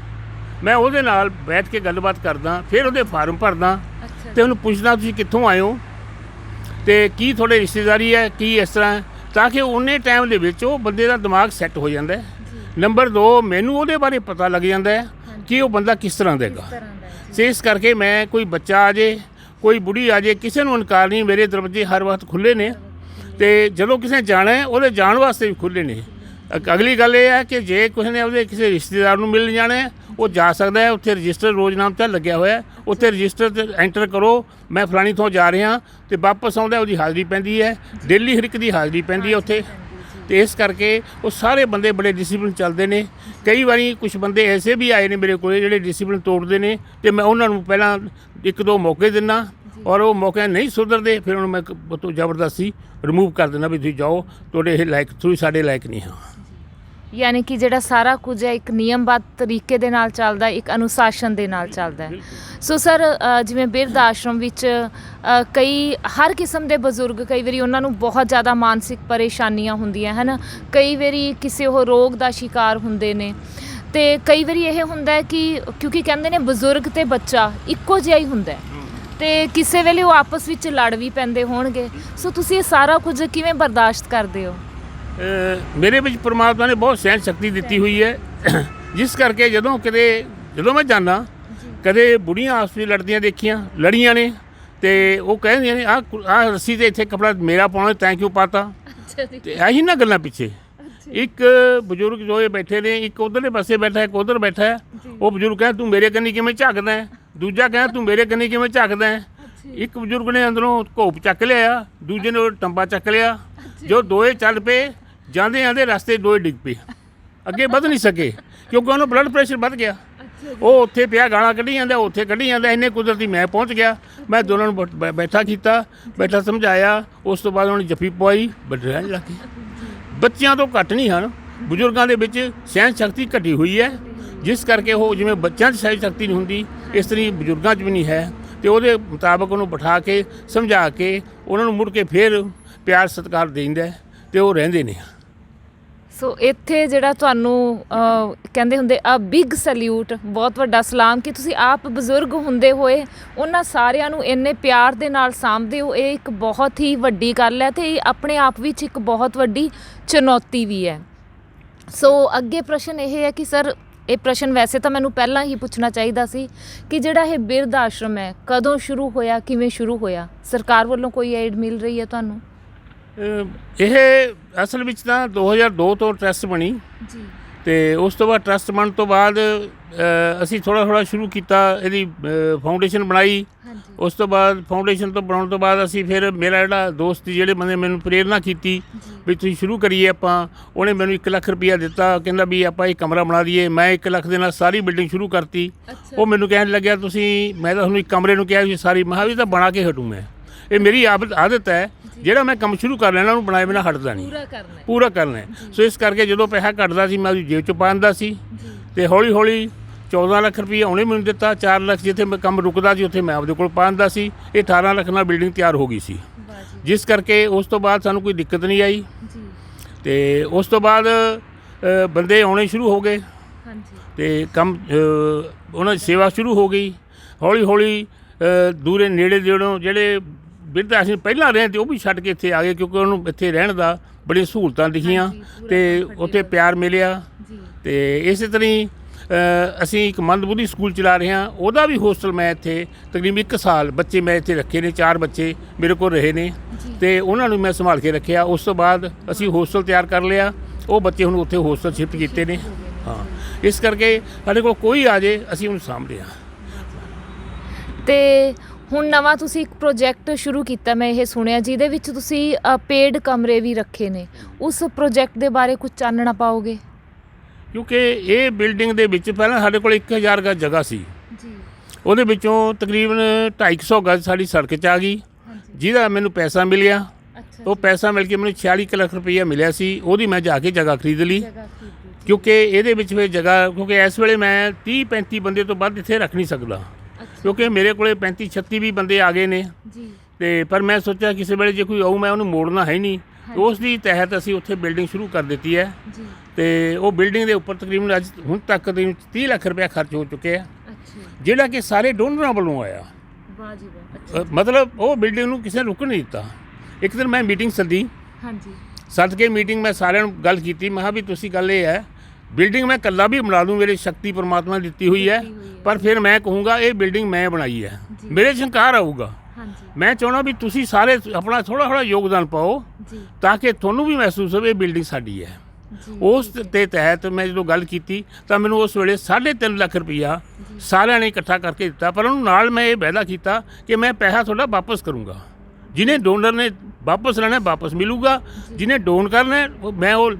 Speaker 2: ਮੈਂ ਉਹਦੇ ਨਾਲ ਬੈਠ ਕੇ ਗੱਲਬਾਤ ਕਰਦਾ, ਫਿਰ ਉਹਦੇ ਫਾਰਮ ਭਰਦਾ ਤੇ ਉਹਨੂੰ ਪੁੱਛਦਾ ਤੁਸੀਂ ਕਿੱਥੋਂ ਆਏ ਹੋ ਤੇ ਕੀ ਤੁਹਾਡੇ ਰਿਸ਼ਤੇਦਾਰੀ ਹੈ, ਕੀ ਇਸ ਤਰ੍ਹਾਂ, ਤਾਂ ਕਿ ਉਨੇ ਟਾਈਮ ਦੇ ਵਿੱਚ ਉਹ ਬੰਦੇ ਦਾ ਦਿਮਾਗ ਸੈੱਟ ਹੋ ਜਾਂਦਾ। ਨੰਬਰ 2 ਮੈਨੂੰ ਉਹਦੇ ਬਾਰੇ ਪਤਾ ਲੱਗ ਜਾਂਦਾ ਹੈ ਕਿ ਉਹ ਬੰਦਾ ਕਿਸ ਤਰ੍ਹਾਂ ਦਾ ਹੈਗਾ। ਤੇ ਇਸ ਕਰਕੇ ਮੈਂ ਕੋਈ ਬੱਚਾ ਆ ਜੇ, ਕੋਈ ਬੁੜੀ ਆ ਜੇ, ਕਿਸੇ ਨੂੰ ਇਨਕਾਰ ਨਹੀਂ। ਮੇਰੇ ਦਰਵਾਜ਼ੇ ਹਰ ਵਕਤ ਖੁੱਲ੍ਹੇ ਨੇ ਤੇ ਜਦੋਂ ਕਿਸੇ ਨੇ ਜਾਣਾ ਹੈ ਉਹਦੇ ਜਾਣ ਵਾਸਤੇ ਵੀ ਖੁੱਲ੍ਹੇ ਨੇ। ਅਗਲੀ ਗੱਲ ਇਹ ਹੈ ਕਿ ਜੇ ਕਿਸੇ ਨੇ ਉਹਦੇ ਕਿਸੇ ਰਿਸ਼ਤੇਦਾਰ ਨੂੰ ਮਿਲਣ ਜਾਣਾ ਹੈ ਉਹ ਜਾ ਸਕਦਾ ਹੈ। ਉੱਥੇ ਰਜਿਸਟਰ ਰੋਜ਼ਨਾਮਾ ਲੱਗਿਆ ਹੋਇਆ, ਉੱਥੇ ਰਜਿਸਟਰ 'ਤੇ ਐਂਟਰ ਕਰੋ ਮੈਂ ਫਲਾਣੀ ਥਾਂ ਜਾ ਰਿਹਾ ਤੇ ਵਾਪਸ ਆਉਂਦਾ ਉਹਦੀ ਹਾਜ਼ਰੀ ਪੈਂਦੀ ਹੈ। ਡੇਲੀ ਹਰ ਇੱਕ ਦੀ ਹਾਜ਼ਰੀ ਪੈਂਦੀ ਹੈ ਉੱਥੇ। ਤੇ ਇਸ ਕਰਕੇ ਉਹ ਸਾਰੇ ਬੰਦੇ ਬੜੇ ਡਿਸਿਪਲਿਨ ਚੱਲਦੇ ਨੇ। ਕਈ ਵਾਰੀ ਕੁਝ ਬੰਦੇ ਐਸੇ ਵੀ ਆਏ ਨੇ ਮੇਰੇ ਕੋਲ ਜਿਹੜੇ ਡਿਸਿਪਲਿਨ ਤੋੜਦੇ ਨੇ ਤੇ ਮੈਂ ਉਹਨਾਂ ਨੂੰ ਪਹਿਲਾਂ 1-2 ਮੌਕੇ ਦਿੰਦਾ ਔਰ ਉਹ ਮੌਕੇ ਨਹੀਂ ਸੁਧਰਦੇ ਫਿਰ ਉਹਨੂੰ ਮੈਂ ਤੋਂ ਜ਼ਬਰਦਸਤੀ ਰਿਮੂਵ ਕਰ ਦਿੰਦਾ ਵੀ ਤੁਸੀਂ ਜਾਓ, ਤੁਹਾਡੇ ਇਹ ਲਾਇਕ, ਤੁਸੀਂ ਸਾਡੇ ਲਾਇਕ ਨਹੀਂ ਹਾਂ।
Speaker 1: ਯਾਨੀ ਕਿ ਜਿਹੜਾ ਸਾਰਾ ਕੁਝ ਹੈ ਇੱਕ ਨਿਯਮਬੱਧ ਤਰੀਕੇ ਦੇ ਨਾਲ ਚੱਲਦਾ, ਇੱਕ ਅਨੁਸ਼ਾਸਨ ਦੇ ਨਾਲ ਚੱਲਦਾ। ਸੋ ਸਰ ਜਿਵੇਂ ਬਿਰਧ ਆਸ਼ਰਮ ਵਿੱਚ ਹਰ ਕਿਸਮ ਦੇ ਬਜ਼ੁਰਗ, ਕਈ ਵਾਰੀ ਉਹਨਾਂ ਨੂੰ ਬਹੁਤ ਜ਼ਿਆਦਾ ਮਾਨਸਿਕ ਪਰੇਸ਼ਾਨੀਆਂ ਹੁੰਦੀਆਂ ਹਨ, ਕਈ ਵਾਰੀ ਕਿਸੇ ਉਹ ਰੋਗ ਦਾ ਸ਼ਿਕਾਰ ਹੁੰਦੇ ਨੇ ਤੇ ਕਈ ਵਾਰੀ ਇਹ ਹੁੰਦਾ ਕਿ ਕਿਉਂਕਿ ਕਹਿੰਦੇ ਨੇ ਬਜ਼ੁਰਗ ਤੇ ਬੱਚਾ ਇੱਕੋ ਜਿਹਾ ਹੀ ਹੁੰਦਾ ਤੇ ਕਿਸੇ ਵੇਲੇ ਉਹ ਆਪਸ ਵਿੱਚ ਲੜ ਵੀ ਪੈਂਦੇ ਹੋਣਗੇ। ਸੋ ਤੁਸੀਂ ਇਹ ਸਾਰਾ ਕੁਝ ਕਿਵੇਂ ਬਰਦਾਸ਼ਤ ਕਰਦੇ ਹੋ?
Speaker 2: ਮੇਰੇ ਵਿੱਚ ਪਰਮਾਤਮਾ ਨੇ ਬਹੁਤ ਸਹਿਣ ਸ਼ਕਤੀ ਦਿੱਤੀ ਹੋਈ ਹੈ, ਜਿਸ ਕਰਕੇ ਜਦੋਂ ਮੈਂ ਜਾਂਦਾ ਕਦੇ ਬੁੜੀਆਂ ਆਪਸ ਵਿੱਚ ਲੜੀਆਂ ਨੇ ਤੇ ਉਹ ਕਹਿੰਦੀਆਂ ਨੇ ਆਹ ਰੱਸੀ ਤੇ ਇੱਥੇ ਕੱਪੜਾ ਮੇਰਾ ਪਾਉਣਾ ਤੈਂ ਕਿਉਂ ਪਾਤਾ ਤੇ ਇਹੀ ਨਾ ਗੱਲਾਂ ਪਿੱਛੇ। ਇੱਕ ਬਜ਼ੁਰਗ ਜੋ ਇਹ ਬੈਠੇ ਨੇ, ਇੱਕ ਉਧਰਲੇ ਪਾਸੇ ਬੈਠਾ, ਇੱਕ ਉਧਰ ਬੈਠਾ ਹੈ। ਉਹ ਬਜ਼ੁਰਗ ਕਹਿੰਦਾ ਤੂੰ ਮੇਰੇ ਕੰਨੀ ਕਿਵੇਂ ਝਾਕਦਾ ਹੈ, ਦੂਜਾ ਕਹਿੰਦਾ ਤੂੰ ਮੇਰੇ ਕੰਨੀ ਕਿਵੇਂ ਝਾਕਦਾ ਹੈ। ਇੱਕ ਬਜ਼ੁਰਗ ਨੇ ਅੰਦਰੋਂ ਘੋਪ ਚੱਕ ਲਿਆ, ਦੂਜੇ ਨੇ ਟੰਬਾ ਚੱਕ ਲਿਆ। ਜੋ ਦੋਏ ਚੱਲ ਪਏ, ਜਾਂਦੇ ਰਸਤੇ ਦੋਏ ਡਿੱਗ ਪਏ, ਅੱਗੇ ਵੱਧ ਨਹੀਂ ਸਕੇ ਕਿਉਂਕਿ ਉਹਨੂੰ ਬਲੱਡ ਪ੍ਰੈਸ਼ਰ ਵੱਧ ਗਿਆ। ਉਹ ਉੱਥੇ ਪਿਆ ਗਾਲਾਂ ਕੱਢੀ ਜਾਂਦਾ, ਉੱਥੇ ਕੱਢੀ ਜਾਂਦਾ। ਇੰਨੇ ਕੁਦਰਤੀ ਮੈਂ ਪਹੁੰਚ ਗਿਆ, ਮੈਂ ਦੋਨਾਂ ਨੂੰ ਬੈਠਾ ਸਮਝਾਇਆ। ਉਸ ਤੋਂ ਬਾਅਦ ਉਹਨੇ ਜੱਫੀ ਪਵਾਈ, ਵੱਢਿਆ ਜਾ ਕੇ। ਬੱਚਿਆਂ ਤੋਂ ਘੱਟ ਨਹੀਂ ਹਨ, ਬਜ਼ੁਰਗਾਂ ਦੇ ਵਿੱਚ ਸਹਿਣ ਸ਼ਕਤੀ ਘਟੀ ਹੋਈ ਹੈ, ਜਿਸ ਕਰਕੇ ਉਹ ਜਿਵੇਂ ਬੱਚਿਆਂ 'ਚ ਸਹਿਣ ਸ਼ਕਤੀ ਨਹੀਂ ਹੁੰਦੀ ਇਸ ਤਰ੍ਹਾਂ ਬਜ਼ੁਰਗਾਂ 'ਚ ਵੀ ਨਹੀਂ ਹੈ। ਤੇ ਉਹਦੇ ਮੁਤਾਬਕ ਉਹਨੂੰ ਬਿਠਾ ਕੇ ਸਮਝਾ ਕੇ ਉਹਨਾਂ ਨੂੰ ਮੁੜ ਕੇ ਫਿਰ ਪਿਆਰ ਸਤਿਕਾਰ ਦੇਈਦਾ ਤੇ ਉਹ ਰਹਿੰਦੇ ਨੇ।
Speaker 1: ਸੋ ਇੱਥੇ ਜਿਹੜਾ ਤੁਹਾਨੂੰ ਕਹਿੰਦੇ ਹੁੰਦੇ ਆ ਬਿਗ ਸੈਲਿਊਟ, ਬਹੁਤ ਵੱਡਾ ਸਲਾਮ ਕਿ ਤੁਸੀਂ ਆਪ ਬਜ਼ੁਰਗ ਹੁੰਦੇ ਹੋਏ ਉਹਨਾਂ ਸਾਰਿਆਂ ਨੂੰ ਇੰਨੇ ਪਿਆਰ ਦੇ ਨਾਲ ਸਾਂਭਦੇ ਹੋ। ਇਹ ਇੱਕ ਬਹੁਤ ਹੀ ਵੱਡੀ ਗੱਲ ਹੈ ਤੇ ਇਹ ਆਪਣੇ ਆਪ ਵਿੱਚ ਇੱਕ ਬਹੁਤ ਵੱਡੀ ਚੁਣੌਤੀ ਵੀ ਹੈ। ਸੋ ਅੱਗੇ ਪ੍ਰਸ਼ਨ ਇਹ ਹੈ ਕਿ ਸਰ, ਇਹ ਪ੍ਰਸ਼ਨ ਵੈਸੇ ਤਾਂ ਮੈਨੂੰ ਪਹਿਲਾਂ ਹੀ ਪੁੱਛਣਾ ਚਾਹੀਦਾ ਸੀ ਕਿ ਜਿਹੜਾ ਇਹ ਬਿਰਧ ਆਸ਼ਰਮ ਹੈ ਕਦੋਂ ਸ਼ੁਰੂ ਹੋਇਆ, ਕਿਵੇਂ ਸ਼ੁਰੂ ਹੋਇਆ? ਸਰਕਾਰ ਵੱਲੋਂ ਕੋਈ ਏਡ ਮਿਲ ਰਹੀ ਹੈ ਤੁਹਾਨੂੰ?
Speaker 2: ਇਹ ਅਸਲ ਵਿੱਚ ਤਾਂ 2002 ਤੋਂ ਟਰੱਸਟ ਬਣੀ ਤੇ ਉਸ ਤੋਂ ਬਾਅਦ ਟਰਸਟ ਬਣਨ ਤੋਂ ਬਾਅਦ ਅਸੀਂ ਥੋੜ੍ਹਾ ਸ਼ੁਰੂ ਕੀਤਾ, ਇਹਦੀ ਫਾਊਂਡੇਸ਼ਨ ਬਣਾਈ। ਉਸ ਤੋਂ ਬਾਅਦ ਫਾਊਂਡੇਸ਼ਨ ਤੋਂ ਬਣਾਉਣ ਤੋਂ ਬਾਅਦ ਅਸੀਂ ਫਿਰ ਮੇਰਾ ਜਿਹੜਾ ਦੋਸਤ ਜਿਹੜੇ ਬੰਦੇ ਮੈਨੂੰ ਪ੍ਰੇਰਨਾ ਕੀਤੀ ਵੀ ਤੁਸੀਂ ਸ਼ੁਰੂ ਕਰੀਏ ਆਪਾਂ, ਉਹਨੇ ਮੈਨੂੰ 1 ਲੱਖ ਰੁਪਈਆ ਦਿੱਤਾ, ਕਹਿੰਦਾ ਵੀ ਆਪਾਂ ਇਹ ਕਮਰਾ ਬਣਾ ਦਈਏ। ਮੈਂ 1 ਲੱਖ ਦੇ ਨਾਲ ਸਾਰੀ ਬਿਲਡਿੰਗ ਸ਼ੁਰੂ ਕਰਤੀ। ਉਹ ਮੈਨੂੰ ਕਹਿਣ ਲੱਗਿਆ ਮੈਂ ਤਾਂ ਤੁਹਾਨੂੰ ਇੱਕ ਕਮਰੇ ਨੂੰ ਕਿਹਾ ਵੀ ਸਾਰੀ, ਮੈਂ ਕਿਹਾ ਵੀ ਤਾਂ ਬਣਾ ਕੇ ਹਟੂੰ ਮੈਂ, ਇਹ ਮੇਰੀ ਆਦਤ ਹੈ, ਜਿਹੜਾ ਮੈਂ ਕੰਮ ਸ਼ੁਰੂ ਕਰ ਲੈਣਾ ਉਹਨੂੰ ਬਣਾਏ ਬਿਨਾਂ ਹਟਦਾ ਨਹੀਂ, ਪੂਰਾ ਕਰਨਾ ਹੈ। ਸੋ ਇਸ ਕਰਕੇ ਜਦੋਂ ਪੈਸਾ ਘਟਦਾ ਸੀ ਮੈਂ ਉਹਦੀ ਜੇਬ 'ਚ ਪਾ ਦਿੰਦਾ ਸੀ, ਅਤੇ ਹੌਲੀ ਹੌਲੀ 14 ਲੱਖ ਰੁਪਈਆ ਉਹਨੇ ਮੈਨੂੰ ਦਿੱਤਾ। 4 ਲੱਖ ਜਿੱਥੇ ਮੈਂ ਕੰਮ ਰੁਕਦਾ ਸੀ ਉੱਥੇ ਮੈਂ ਆਪਦੇ ਕੋਲ ਪਾ ਦਿੰਦਾ ਸੀ। ਇਹ 18 ਲੱਖ ਨਾਲ ਬਿਲਡਿੰਗ ਤਿਆਰ ਹੋ ਗਈ ਸੀ, ਜਿਸ ਕਰਕੇ ਉਸ ਤੋਂ ਬਾਅਦ ਸਾਨੂੰ ਕੋਈ ਦਿੱਕਤ ਨਹੀਂ ਆਈ। ਅਤੇ ਉਸ ਤੋਂ ਬਾਅਦ ਬੰਦੇ ਆਉਣੇ ਸ਼ੁਰੂ ਹੋ ਗਏ ਅਤੇ ਕੰਮ ਉਹਨਾਂ ਦੀ ਸੇਵਾ ਸ਼ੁਰੂ ਹੋ ਗਈ। ਹੌਲੀ ਹੌਲੀ ਦੂਰੇ ਨੇੜੇ ਜਿਹੜੇ ਬਿਰਧ ਆਸ਼ਰਮ ਪਹਿਲਾਂ ਰਹੇ ਤੇ ਉਹ ਵੀ ਛੱਡ ਕੇ ਇੱਥੇ ਆ ਗਏ, ਕਿਉਂਕਿ ਉਹਨੂੰ ਇੱਥੇ ਰਹਿਣ ਦਾ ਬੜੀਆਂ ਸਹੂਲਤਾਂ ਦਿਖੀਆਂ ਅਤੇ ਉੱਥੇ ਪਿਆਰ ਮਿਲਿਆ। ਅਤੇ ਇਸੇ ਤਰ੍ਹਾਂ ਹੀ ਅਸੀਂ ਇੱਕ ਮੰਦਬੁੱਧੀ ਸਕੂਲ ਚਲਾ ਰਹੇ ਹਾਂ, ਉਹਦਾ ਵੀ ਹੋਸਟਲ ਮੈਂ ਇੱਥੇ ਤਕਰੀਬਨ 1 ਸਾਲ ਬੱਚੇ ਮੈਂ ਇੱਥੇ ਰੱਖੇ ਨੇ। 4 ਬੱਚੇ ਮੇਰੇ ਕੋਲ ਰਹੇ ਨੇ ਅਤੇ ਉਹਨਾਂ ਨੂੰ ਮੈਂ ਸੰਭਾਲ ਕੇ ਰੱਖਿਆ। ਉਸ ਤੋਂ ਬਾਅਦ ਅਸੀਂ ਹੋਸਟਲ ਤਿਆਰ ਕਰ ਲਿਆ, ਉਹ ਬੱਚੇ ਹੁਣ ਉੱਥੇ ਹੋਸਟਲ ਸ਼ਿਫਟ ਕੀਤੇ ਨੇ। ਹਾਂ, ਇਸ ਕਰਕੇ ਸਾਡੇ ਕੋਲ ਕੋਈ ਆ ਜਾਏ ਅਸੀਂ ਉਹਨੂੰ ਸਾਂਭਦੇ ਹਾਂ।
Speaker 1: ਅਤੇ ਹੁਣ ਨਵਾਂ ਤੁਸੀਂ ਇੱਕ ਪ੍ਰੋਜੈਕਟ ਸ਼ੁਰੂ ਕੀਤਾ, ਮੈਂ ਇਹ ਸੁਣਿਆ, ਜਿਹਦੇ ਵਿੱਚ ਤੁਸੀਂ ਪੇਡ ਕਮਰੇ ਵੀ ਰੱਖੇ ਨੇ। ਉਸ ਪ੍ਰੋਜੈਕਟ ਦੇ ਬਾਰੇ ਕੁਝ ਚਾਨਣਾ ਪਾਓਗੇ?
Speaker 2: ਕਿਉਂਕਿ ਇਹ ਬਿਲਡਿੰਗ ਦੇ ਵਿੱਚ ਪਹਿਲਾਂ ਸਾਡੇ ਕੋਲ 1000 ਗਜ਼ ਜਗ੍ਹਾ ਸੀ ਜੀ, ਉਹਦੇ ਵਿੱਚੋਂ ਤਕਰੀਬਨ 250 ਗਜ਼ ਸਾਡੀ ਸੜਕ 'ਚ ਆ ਗਈ, ਜਿਹਦਾ ਮੈਨੂੰ ਪੈਸਾ ਮਿਲਿਆ। ਉਹ ਪੈਸਾ ਮਿਲ ਕੇ ਮੈਨੂੰ 46 ਲੱਖ ਰੁਪਈਆ ਮਿਲਿਆ ਸੀ। ਉਹਦੀ ਮੈਂ ਜਾ ਕੇ ਜਗ੍ਹਾ ਖਰੀਦ ਲਈ, ਕਿਉਂਕਿ ਇਹਦੇ ਵਿੱਚ ਫਿਰ ਜਗ੍ਹਾ, ਕਿਉਂਕਿ ਇਸ ਵੇਲੇ ਮੈਂ 30-35 ਬੰਦੇ ਤੋਂ ਵੱਧ ਇੱਥੇ ਰੱਖ ਨਹੀਂ ਸਕਦਾ, ਕਿਉਂਕਿ ਮੇਰੇ ਕੋਲੇ 35-36 ਵੀ ਬੰਦੇ ਆ ਗਏ ਨੇ। ਅਤੇ ਪਰ ਮੈਂ ਸੋਚਿਆ ਕਿਸੇ ਵੇਲੇ ਜੇ ਕੋਈ ਆਊ ਮੈਂ ਉਹਨੂੰ ਮੋੜਨਾ ਹੈ ਨਹੀਂ। ਉਸ ਦੀ ਤਹਿਤ ਅਸੀਂ ਉੱਥੇ ਬਿਲਡਿੰਗ ਸ਼ੁਰੂ ਕਰ ਦਿੱਤੀ ਹੈ। ਅਤੇ ਉਹ ਬਿਲਡਿੰਗ ਦੇ ਉੱਪਰ ਤਕਰੀਬਨ ਅੱਜ ਹੁਣ ਤੱਕ 30 ਲੱਖ ਰੁਪਇਆ ਖਰਚ ਹੋ ਚੁੱਕਿਆ, ਜਿਹੜਾ ਕਿ ਸਾਰੇ ਡੋਨਰਾਂ ਵੱਲੋਂ ਆਇਆ। ਮਤਲਬ ਉਹ ਬਿਲਡਿੰਗ ਨੂੰ ਕਿਸੇ ਨੇ ਰੁਕਣ ਨਹੀਂ ਦਿੱਤਾ। ਇੱਕ ਦਿਨ ਮੈਂ ਮੀਟਿੰਗ ਸੱਦ ਕੇ ਮੀਟਿੰਗ ਮੈਂ ਸਾਰਿਆਂ ਨੂੰ ਗੱਲ ਕੀਤੀ। ਮੈਂ ਕਿਹਾ ਵੀ ਤੁਸੀਂ ਗੱਲ ਇਹ ਹੈ, ਬਿਲਡਿੰਗ ਮੈਂ ਇਕੱਲਾ ਵੀ ਬਣਾ ਦੂੰ, ਮੇਰੀ ਸ਼ਕਤੀ ਪਰਮਾਤਮਾ ਨੇ ਦਿੱਤੀ ਹੋਈ ਹੈ, ਪਰ ਫਿਰ ਮੈਂ ਕਹੂੰਗਾ ਇਹ ਬਿਲਡਿੰਗ ਮੈਂ ਬਣਾਈ ਹੈ, ਮੇਰੇ 'ਚ ਹੰਕਾਰ ਆਊਗਾ। ਮੈਂ ਚਾਹੁੰਦਾ ਵੀ ਤੁਸੀਂ ਸਾਰੇ ਆਪਣਾ ਥੋੜ੍ਹਾ ਯੋਗਦਾਨ ਪਾਓ, ਤਾਂ ਕਿ ਤੁਹਾਨੂੰ ਵੀ ਮਹਿਸੂਸ ਹੋਵੇ ਇਹ ਬਿਲਡਿੰਗ ਸਾਡੀ ਹੈ। ਉਸ ਦੇ ਤਹਿਤ ਮੈਂ ਜਦੋਂ ਗੱਲ ਕੀਤੀ ਤਾਂ ਮੈਨੂੰ ਉਸ ਵੇਲੇ 3.5 ਲੱਖ ਰੁਪਈਆ ਸਾਰਿਆਂ ਨੇ ਇਕੱਠਾ ਕਰਕੇ ਦਿੱਤਾ, ਪਰ ਉਹਨੂੰ ਨਾਲ ਮੈਂ ਇਹ ਵਾਅਦਾ ਕੀਤਾ ਕਿ ਮੈਂ ਪੈਸਾ ਤੁਹਾਡਾ ਵਾਪਸ ਕਰੂੰਗਾ। ਜਿਹਨੇ ਡੋਨਰ ਨੇ ਵਾਪਸ ਲੈਣਾ ਵਾਪਸ ਮਿਲੂਗਾ, ਜਿਹਨੇ ਡੋਨ ਕਰਨਾ ਮੈਂ ਉਹ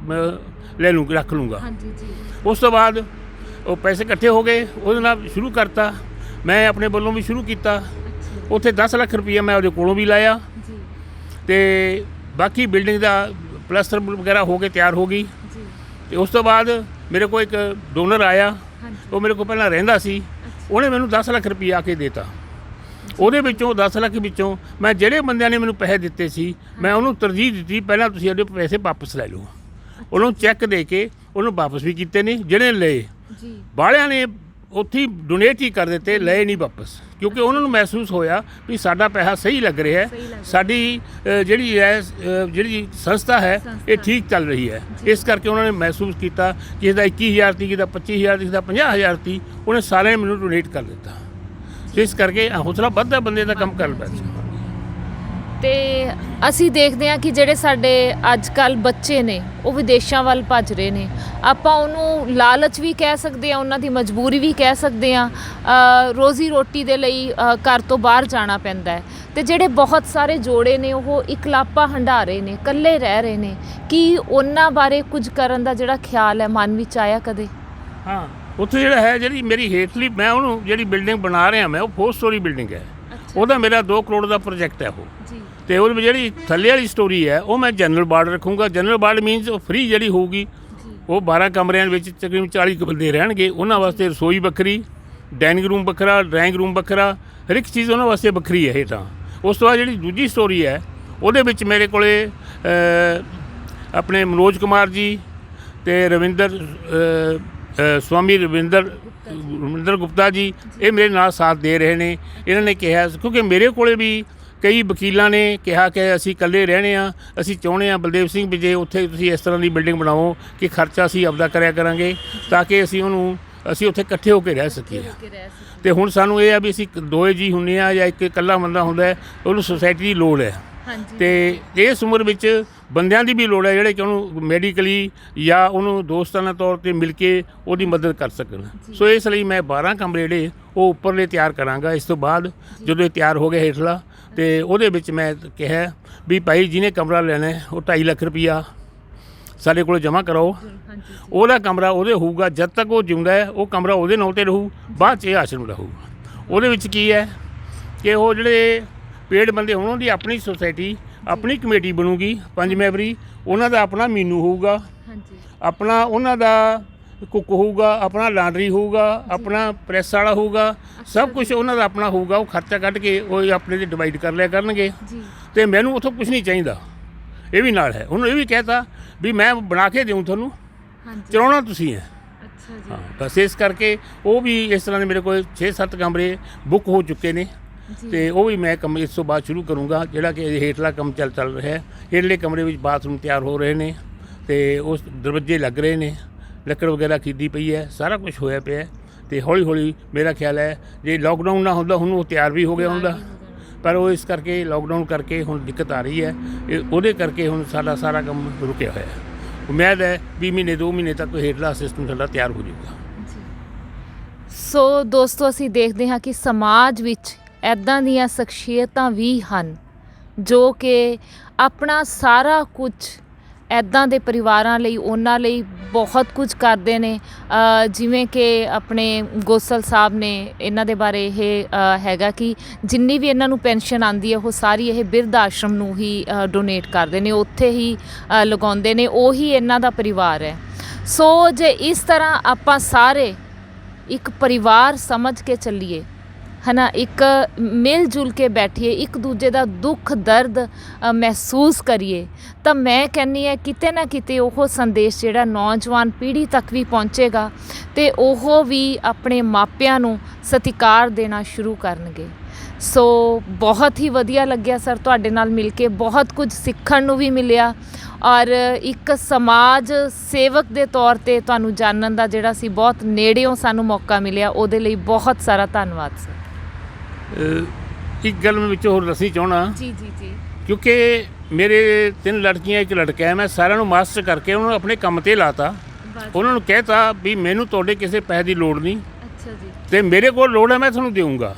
Speaker 2: ਰੱਖ ਲੂੰਗਾ। ਉਸ ਤੋਂ ਬਾਅਦ ਉਹ ਪੈਸੇ ਇਕੱਠੇ ਹੋ ਗਏ, ਉਹਦੇ ਨਾਲ ਸ਼ੁਰੂ ਕਰਤਾ। ਮੈਂ ਆਪਣੇ ਵੱਲੋਂ ਵੀ ਸ਼ੁਰੂ ਕੀਤਾ। ਉੱਥੇ 10 ਲੱਖ ਰੁਪਈਆ ਮੈਂ ਉਹਦੇ ਕੋਲੋਂ ਵੀ ਲਾਇਆ, ਅਤੇ ਬਾਕੀ ਬਿਲਡਿੰਗ ਦਾ ਪਲਸਤਰ ਵਗੈਰਾ ਹੋ ਕੇ ਤਿਆਰ ਹੋ ਗਈ। ਅਤੇ ਉਸ ਤੋਂ ਬਾਅਦ ਮੇਰੇ ਕੋਲ ਇੱਕ ਡੋਨਰ ਆਇਆ, ਉਹ ਮੇਰੇ ਕੋਲ ਪਹਿਲਾਂ ਰਹਿੰਦਾ ਸੀ, ਉਹਨੇ ਮੈਨੂੰ 10 ਲੱਖ ਰੁਪਈਆ ਆ ਕੇ ਦੇਤਾ। ਉਹਦੇ ਵਿੱਚੋਂ 10 ਲੱਖ ਵਿੱਚੋਂ ਮੈਂ ਜਿਹੜੇ ਬੰਦਿਆਂ ਨੇ ਮੈਨੂੰ ਪੈਸੇ ਦਿੱਤੇ ਸੀ, ਮੈਂ ਉਹਨੂੰ ਤਰਜੀਹ ਦਿੱਤੀ, ਪਹਿਲਾਂ ਤੁਸੀਂ ਉਹਦੇ ਪੈਸੇ ਵਾਪਸ ਲੈ ਲਓ। ਉਹਨੂੰ ਚੈੱਕ ਦੇ ਕੇ ਉਹਨੂੰ ਵਾਪਸ ਵੀ ਕੀਤੇ ਨੇ। ਜਿਹੜੇ ਲਏ ਬਾਹਲਿਆਂ ਨੇ ਉੱਥੇ ਹੀ ਡੋਨੇਟ ਹੀ ਕਰ ਦਿੱਤੇ, ਲਏ ਨਹੀਂ ਵਾਪਸ, ਕਿਉਂਕਿ ਉਹਨਾਂ ਨੂੰ ਮਹਿਸੂਸ ਹੋਇਆ ਵੀ ਸਾਡਾ ਪੈਸਾ ਸਹੀ ਲੱਗ ਰਿਹਾ ਹੈ, ਸਾਡੀ ਜਿਹੜੀ ਸੰਸਥਾ ਹੈ ਇਹ ਠੀਕ ਚੱਲ ਰਹੀ ਹੈ। ਇਸ ਕਰਕੇ ਉਹਨਾਂ ਨੇ ਮਹਿਸੂਸ ਕੀਤਾ ਕਿ ਇਹਦਾ 21,000 ਸੀ, ਕਿਦਾ 25,000 ਸੀ, ਕਿਦਾ 50,000 ਸੀ, ਉਹਨੇ ਸਾਰਿਆਂ ਨੇ ਮੈਨੂੰ ਡੋਨੇਟ ਕਰ ਦਿੱਤਾ। ਇਸ ਕਰਕੇ ਹੌਸਲਾ ਵੱਧਦਾ ਬੰਦੇ ਦਾ ਕੰਮ ਕਰ ਪੈਂਦਾ।
Speaker 1: ਅਤੇ ਅਸੀਂ ਦੇਖਦੇ ਹਾਂ ਕਿ ਜਿਹੜੇ ਸਾਡੇ ਅੱਜ ਕੱਲ੍ਹ ਬੱਚੇ ਨੇ ਉਹ ਵਿਦੇਸ਼ਾਂ ਵੱਲ ਭੱਜ ਰਹੇ ਨੇ। ਆਪਾਂ ਉਹਨੂੰ ਲਾਲਚ ਵੀ ਕਹਿ ਸਕਦੇ ਹਾਂ, ਉਹਨਾਂ ਦੀ ਮਜਬੂਰੀ ਵੀ ਕਹਿ ਸਕਦੇ ਹਾਂ। ਰੋਜ਼ੀ ਰੋਟੀ ਦੇ ਲਈ ਘਰ ਤੋਂ ਬਾਹਰ ਜਾਣਾ ਪੈਂਦਾ ਹੈ, ਅਤੇ ਜਿਹੜੇ ਬਹੁਤ ਸਾਰੇ ਜੋੜੇ ਨੇ ਉਹ ਇਕਲਾਪਾ ਹੰਢਾ ਰਹੇ ਨੇ, ਇਕੱਲੇ ਰਹਿ ਰਹੇ ਨੇ। ਕੀ ਉਹਨਾਂ ਬਾਰੇ ਕੁਝ ਕਰਨ ਦਾ ਜਿਹੜਾ ਖਿਆਲ ਹੈ ਮਨ ਵਿੱਚ ਆਇਆ ਕਦੇ?
Speaker 2: ਹਾਂ, ਉੱਥੇ ਜਿਹੜਾ ਹੈ, ਜਿਹੜੀ ਮੇਰੀ ਹੇਠਲੀ ਮੈਂ ਉਹਨੂੰ ਜਿਹੜੀ ਬਿਲਡਿੰਗ ਬਣਾ ਰਿਹਾ ਮੈਂ, ਉਹ 4 ਸਟੋਰੀ ਬਿਲਡਿੰਗ ਹੈ। ਉਹਦਾ ਮੇਰਾ 2 ਕਰੋੜ ਦਾ ਪ੍ਰੋਜੈਕਟ ਹੈ ਉਹ। ਅਤੇ ਉਹਦੇ ਵਿੱਚ ਜਿਹੜੀ ਥੱਲੇ ਵਾਲੀ ਸਟੋਰੀ ਹੈ ਉਹ ਮੈਂ ਜਨਰਲ ਵਾਰਡ ਰੱਖੂੰਗਾ। ਜਨਰਲ ਵਾਰਡ ਮੀਨਸ ਉਹ ਫਰੀ ਜਿਹੜੀ ਹੋਊਗੀ, ਉਹ 12 ਕਮਰਿਆਂ ਵਿੱਚ ਤਕਰੀਬਨ 40 ਬੰਦੇ ਰਹਿਣਗੇ। ਉਹਨਾਂ ਵਾਸਤੇ ਰਸੋਈ ਵੱਖਰੀ, ਡਾਇਨਿੰਗ ਰੂਮ ਵੱਖਰਾ, ਡਰਾਇੰਗ ਰੂਮ ਵੱਖਰਾ, ਹਰ ਇੱਕ ਚੀਜ਼ ਉਹਨਾਂ ਵਾਸਤੇ ਵੱਖਰੀ ਹੈ ਹੇਠਾਂ। ਉਸ ਤੋਂ ਬਾਅਦ ਜਿਹੜੀ ਦੂਜੀ ਸਟੋਰੀ ਹੈ ਉਹਦੇ ਵਿੱਚ ਮੇਰੇ ਕੋਲ ਆਪਣੇ ਮਨੋਜ ਕੁਮਾਰ ਜੀ ਅਤੇ ਸਵਾਮੀ ਰਵਿੰਦਰ ਗੁਪਤਾ ਜੀ, ਇਹ ਮੇਰੇ ਨਾਲ ਸਾਥ ਦੇ ਰਹੇ ਨੇ। ਇਹਨਾਂ ਨੇ ਕਿਹਾ, ਕਿਉਂਕਿ ਮੇਰੇ ਕੋਲ ਵੀ ਕਈ ਵਕੀਲਾਂ ਨੇ ਕਿਹਾ ਕਿ ਅਸੀਂ ਇਕੱਲੇ ਰਹਿਣੇ ਆ, ਅਸੀਂ ਚਾਹੁੰਦੇ ਹਾਂ ਬਲਦੇਵ ਸਿੰਘ ਵੀ ਜੇ ਉੱਥੇ ਤੁਸੀਂ ਇਸ ਤਰ੍ਹਾਂ ਦੀ ਬਿਲਡਿੰਗ ਬਣਾਓ ਕਿ ਖਰਚਾ ਅਸੀਂ ਆਪਦਾ ਕਰਿਆ ਕਰਾਂਗੇ, ਤਾਂ ਕਿ ਅਸੀਂ ਉੱਥੇ ਇਕੱਠੇ ਹੋ ਕੇ ਰਹਿ ਸਕੀਏ। ਅਤੇ ਹੁਣ ਸਾਨੂੰ ਇਹ ਆ ਵੀ ਅਸੀਂ 2 ਜੀ ਹੁੰਦੇ ਹਾਂ ਜਾਂ ਇੱਕ ਇਕੱਲਾ ਬੰਦਾ ਹੁੰਦਾ ਹੈ, ਉਹਨੂੰ ਸੁਸਾਇਟੀ ਦੀ ਲੋੜ ਹੈ।
Speaker 1: ਹਾਂਜੀ।
Speaker 2: ਤੇ ਇਸ ਉਮਰ ਵਿੱਚ ਬੰਦਿਆਂ ਦੀ ਵੀ ਲੋੜ ਹੈ ਜਿਹੜੇ ਕਿ ਉਹਨੂੰ ਮੈਡੀਕਲੀ ਜਾਂ ਉਹਨੂੰ ਦੋਸਤਾਨਾ ਤੌਰ ਤੇ ਮਿਲ ਕੇ ਉਹਦੀ ਮਦਦ ਕਰ ਸਕਣ। ਸੋ ਇਸ ਲਈ ਮੈਂ 12 ਕਮਰੇ ਜਿਹੜੇ ਉਹ ਉੱਪਰਲੇ ਤਿਆਰ ਕਰਾਂਗਾ। ਇਸ ਤੋਂ ਬਾਅਦ ਜਦੋਂ ਇਹ ਤਿਆਰ ਹੋ ਗਿਆ ਹੇਠਲਾ, ਤੇ ਉਹਦੇ ਵਿੱਚ ਮੈਂ ਕਿਹਾ ਵੀ ਭਾਈ ਜਿਹਨੇ ਕਮਰਾ ਲੈਣਾ ਹੈ ਉਹ 2.5 ਲੱਖ ਰੁਪਈਆ ਸਾਡੇ ਕੋਲ ਜਮ੍ਹਾਂ ਕਰਾਓ। ਉਹਦਾ ਕਮਰਾ ਉਹਦੇ ਹੋਊਗਾ, ਜਦ ਤੱਕ ਉਹ ਜਿਉਂਦਾ ਹੈ ਉਹ ਕਮਰਾ ਉਹਦੇ ਨਾਂ 'ਤੇ ਰਹੂ, ਬਾਅਦ 'ਚ ਇਹ ਆਸ਼ਰਮ ਰਹੂਗਾ। ਉਹਦੇ ਵਿੱਚ ਕੀ ਹੈ ਕਿ ਉਹ ਜਿਹੜੇ ਪੇਡ ਬੰਦੇ ਹੋਣ ਉਹਨਾਂ ਦੀ ਆਪਣੀ ਸੁਸਾਇਟੀ, ਆਪਣੀ ਕਮੇਟੀ ਬਣੂਗੀ 5 ਮੈਂਬਰੀ, ਉਹਨਾਂ ਦਾ ਆਪਣਾ ਮੀਨੂ ਹੋਊਗਾ, ਆਪਣਾ ਉਹਨਾਂ ਦਾ ਕੁੱਕ ਹੋਊਗਾ, ਆਪਣਾ ਲਾਂਡਰੀ ਹੋਊਗਾ, ਆਪਣਾ ਪ੍ਰੈਸ ਵਾਲਾ ਹੋਊਗਾ, ਸਭ ਕੁਝ ਉਹਨਾਂ ਦਾ ਆਪਣਾ ਹੋਊਗਾ। ਉਹ ਖਰਚਾ ਕੱਢ ਕੇ ਉਹ ਆਪਣੇ 'ਤੇ ਡਿਵਾਈਡ ਕਰ ਲਿਆ ਕਰਨਗੇ। ਤੇ ਮੈਨੂੰ ਉੱਥੋਂ ਕੁਝ ਨਹੀਂ ਚਾਹੀਦਾ, ਇਹ ਵੀ ਨਾਲ ਹੈ। ਉਹਨੂੰ ਇਹ ਵੀ ਕਹਿਤਾ ਵੀ ਮੈਂ ਬਣਾ ਕੇ ਦਿਉਂ ਤੁਹਾਨੂੰ, ਚਲਾਉਣਾ ਤੁਸੀਂ ਹੈ। ਹਾਂ, ਬਸ ਇਸ ਕਰਕੇ ਉਹ ਵੀ ਇਸ ਤਰ੍ਹਾਂ ਦੇ ਮੇਰੇ ਕੋਲ 6-7 ਕਮਰੇ ਬੁੱਕ ਹੋ ਚੁੱਕੇ ਨੇ, ਤੇ ਉਹ ਵੀ ਮੈਂ ਕੰਮ ਇਸ ਤੋਂ ਬਾਅਦ ਸ਼ੁਰੂ ਕਰੂੰਗਾ। ਜਿਹੜਾ ਕਿ ਹੇਠਲਾ ਕੰਮ ਚੱਲ ਰਿਹਾ ਹੈ। ਹੇਠਲੇ ਕਮਰੇ ਵਿੱਚ ਬਾਥਰੂਮ ਤਿਆਰ ਹੋ ਰਹੇ ਨੇ, ਤੇ ਉਸ ਦਰਵਾਜ਼ੇ ਲੱਗ ਰਹੇ ਨੇ, ਲੱਕੜ ਵਗੈਰਾ ਖਰੀਦੀ ਪਈ ਹੈ, ਸਾਰਾ ਕੁਝ ਹੋਇਆ ਪਿਆ। ਤੇ ਹੌਲੀ ਹੌਲੀ ਮੇਰਾ ਖਿਆਲ ਹੈ ਜੇ ਲੋਕਡਾਊਨ ਨਾ ਹੁੰਦਾ ਹੁਣ ਉਹ ਤਿਆਰ ਵੀ ਹੋ ਗਿਆ ਹੁੰਦਾ, ਪਰ ਉਹ ਇਸ ਕਰਕੇ ਲੋਕਡਾਊਨ ਕਰਕੇ ਹੁਣ ਦਿੱਕਤ ਆ ਰਹੀ ਹੈ। ਉਹਦੇ ਕਰਕੇ ਹੁਣ ਸਾਡਾ ਸਾਰਾ ਕੰਮ ਰੁਕਿਆ ਹੋਇਆ ਹੈ। ਉਮੀਦ ਹੈ ਵੀ ਮਹੀਨੇ 2 ਮਹੀਨੇ ਤੱਕ ਹੇਠਲਾ ਸਿਸਟਮ ਸਾਡਾ ਤਿਆਰ ਹੋ ਜਾਊਗਾ।
Speaker 1: ਸੋ ਦੋਸਤੋ, ਅਸੀਂ ਦੇਖਦੇ ਹਾਂ ਕਿ ਸਮਾਜ ਵਿੱਚ ਇੱਦਾਂ ਦੀਆਂ ਸ਼ਖਸੀਅਤਾਂ ਵੀ ਹਨ ਜੋ ਕਿ ਆਪਣਾ ਸਾਰਾ ਕੁਝ ਇੱਦਾਂ ਦੇ ਪਰਿਵਾਰਾਂ ਲਈ, ਉਹਨਾਂ ਲਈ ਬਹੁਤ ਕੁਝ ਕਰਦੇ ਨੇ। ਜਿਵੇਂ ਕਿ ਆਪਣੇ ਗੋਸਲ ਸਾਹਿਬ ਨੇ, ਇਹਨਾਂ ਦੇ ਬਾਰੇ ਇਹ ਹੈਗਾ ਕਿ ਜਿੰਨੀ ਵੀ ਇਹਨਾਂ ਨੂੰ ਪੈਨਸ਼ਨ ਆਉਂਦੀ ਹੈ ਉਹ ਸਾਰੀ ਇਹ ਬਿਰਧ ਆਸ਼ਰਮ ਨੂੰ ਹੀ ਡੋਨੇਟ ਕਰਦੇ ਨੇ, ਉੱਥੇ ਹੀ ਲਗਾਉਂਦੇ ਨੇ, ਉਹੀ ਇਹਨਾਂ ਦਾ ਪਰਿਵਾਰ ਹੈ। ਸੋ ਜੇ ਇਸ ਤਰ੍ਹਾਂ ਆਪਾਂ ਸਾਰੇ ਇੱਕ ਪਰਿਵਾਰ ਸਮਝ ਕੇ ਚੱਲੀਏ, ਹੈ ਨਾ, ਇੱਕ ਮਿਲ ਜੁਲ ਕੇ ਬੈਠੀਏ, ਇੱਕ ਦੂਜੇ ਦਾ ਦੁੱਖ ਦਰਦ ਮਹਿਸੂਸ ਕਰੀਏ, ਤਾਂ ਮੈਂ ਕਹਿੰਦੀ ਹਾਂ ਕਿਤੇ ਨਾ ਕਿਤੇ ਉਹ ਸੰਦੇਸ਼ ਜਿਹੜਾ ਨੌਜਵਾਨ ਪੀੜ੍ਹੀ ਤੱਕ ਵੀ ਪਹੁੰਚੇਗਾ, ਤੇ ਉਹ ਵੀ ਆਪਣੇ ਮਾਪਿਆਂ ਨੂੰ ਸਤਿਕਾਰ ਦੇਣਾ ਸ਼ੁਰੂ ਕਰਨਗੇ। ਸੋ ਬਹੁਤ ਹੀ ਵਧੀਆ ਲੱਗਿਆ ਸਰ ਤੁਹਾਡੇ ਨਾਲ ਮਿਲ ਕੇ, ਬਹੁਤ ਕੁਝ ਸਿੱਖਣ ਨੂੰ ਵੀ ਮਿਲਿਆ, ਔਰ ਇੱਕ ਸਮਾਜ ਸੇਵਕ ਦੇ ਤੌਰ 'ਤੇ ਤੁਹਾਨੂੰ ਜਾਣਨ ਦਾ ਜਿਹੜਾ ਸੀ ਬਹੁਤ ਨੇੜਿਓਂ ਸਾਨੂੰ ਮੌਕਾ ਮਿਲਿਆ, ਉਹਦੇ ਲਈ ਬਹੁਤ ਸਾਰਾ ਧੰਨਵਾਦ ਸਰ।
Speaker 2: ਇੱਕ ਗੱਲ ਮੈਂ ਵਿੱਚ ਹੋਰ ਦੱਸਣੀ ਚਾਹੁੰਦਾ
Speaker 1: ਜੀ,
Speaker 2: ਕਿਉਂਕਿ ਮੇਰੇ 3 ਲੜਕੀਆਂ 1 ਲੜਕਾ ਹੈ। ਮੈਂ ਸਾਰਿਆਂ ਨੂੰ ਮਾਸਟਰ ਕਰਕੇ ਉਹਨਾਂ ਨੂੰ ਆਪਣੇ ਕੰਮ 'ਤੇ ਲਾਤਾ। ਉਹਨਾਂ ਨੂੰ ਕਹਿਤਾ ਵੀ ਮੈਨੂੰ ਤੁਹਾਡੇ ਕਿਸੇ ਪੈਸੇ ਦੀ ਲੋੜ ਨਹੀਂ,
Speaker 1: ਅੱਛਾ ਜੀ,
Speaker 2: ਤੇ ਮੇਰੇ ਕੋਲ ਲੋੜ ਹੈ ਮੈਂ ਤੁਹਾਨੂੰ ਦੇਵਾਂਗਾ।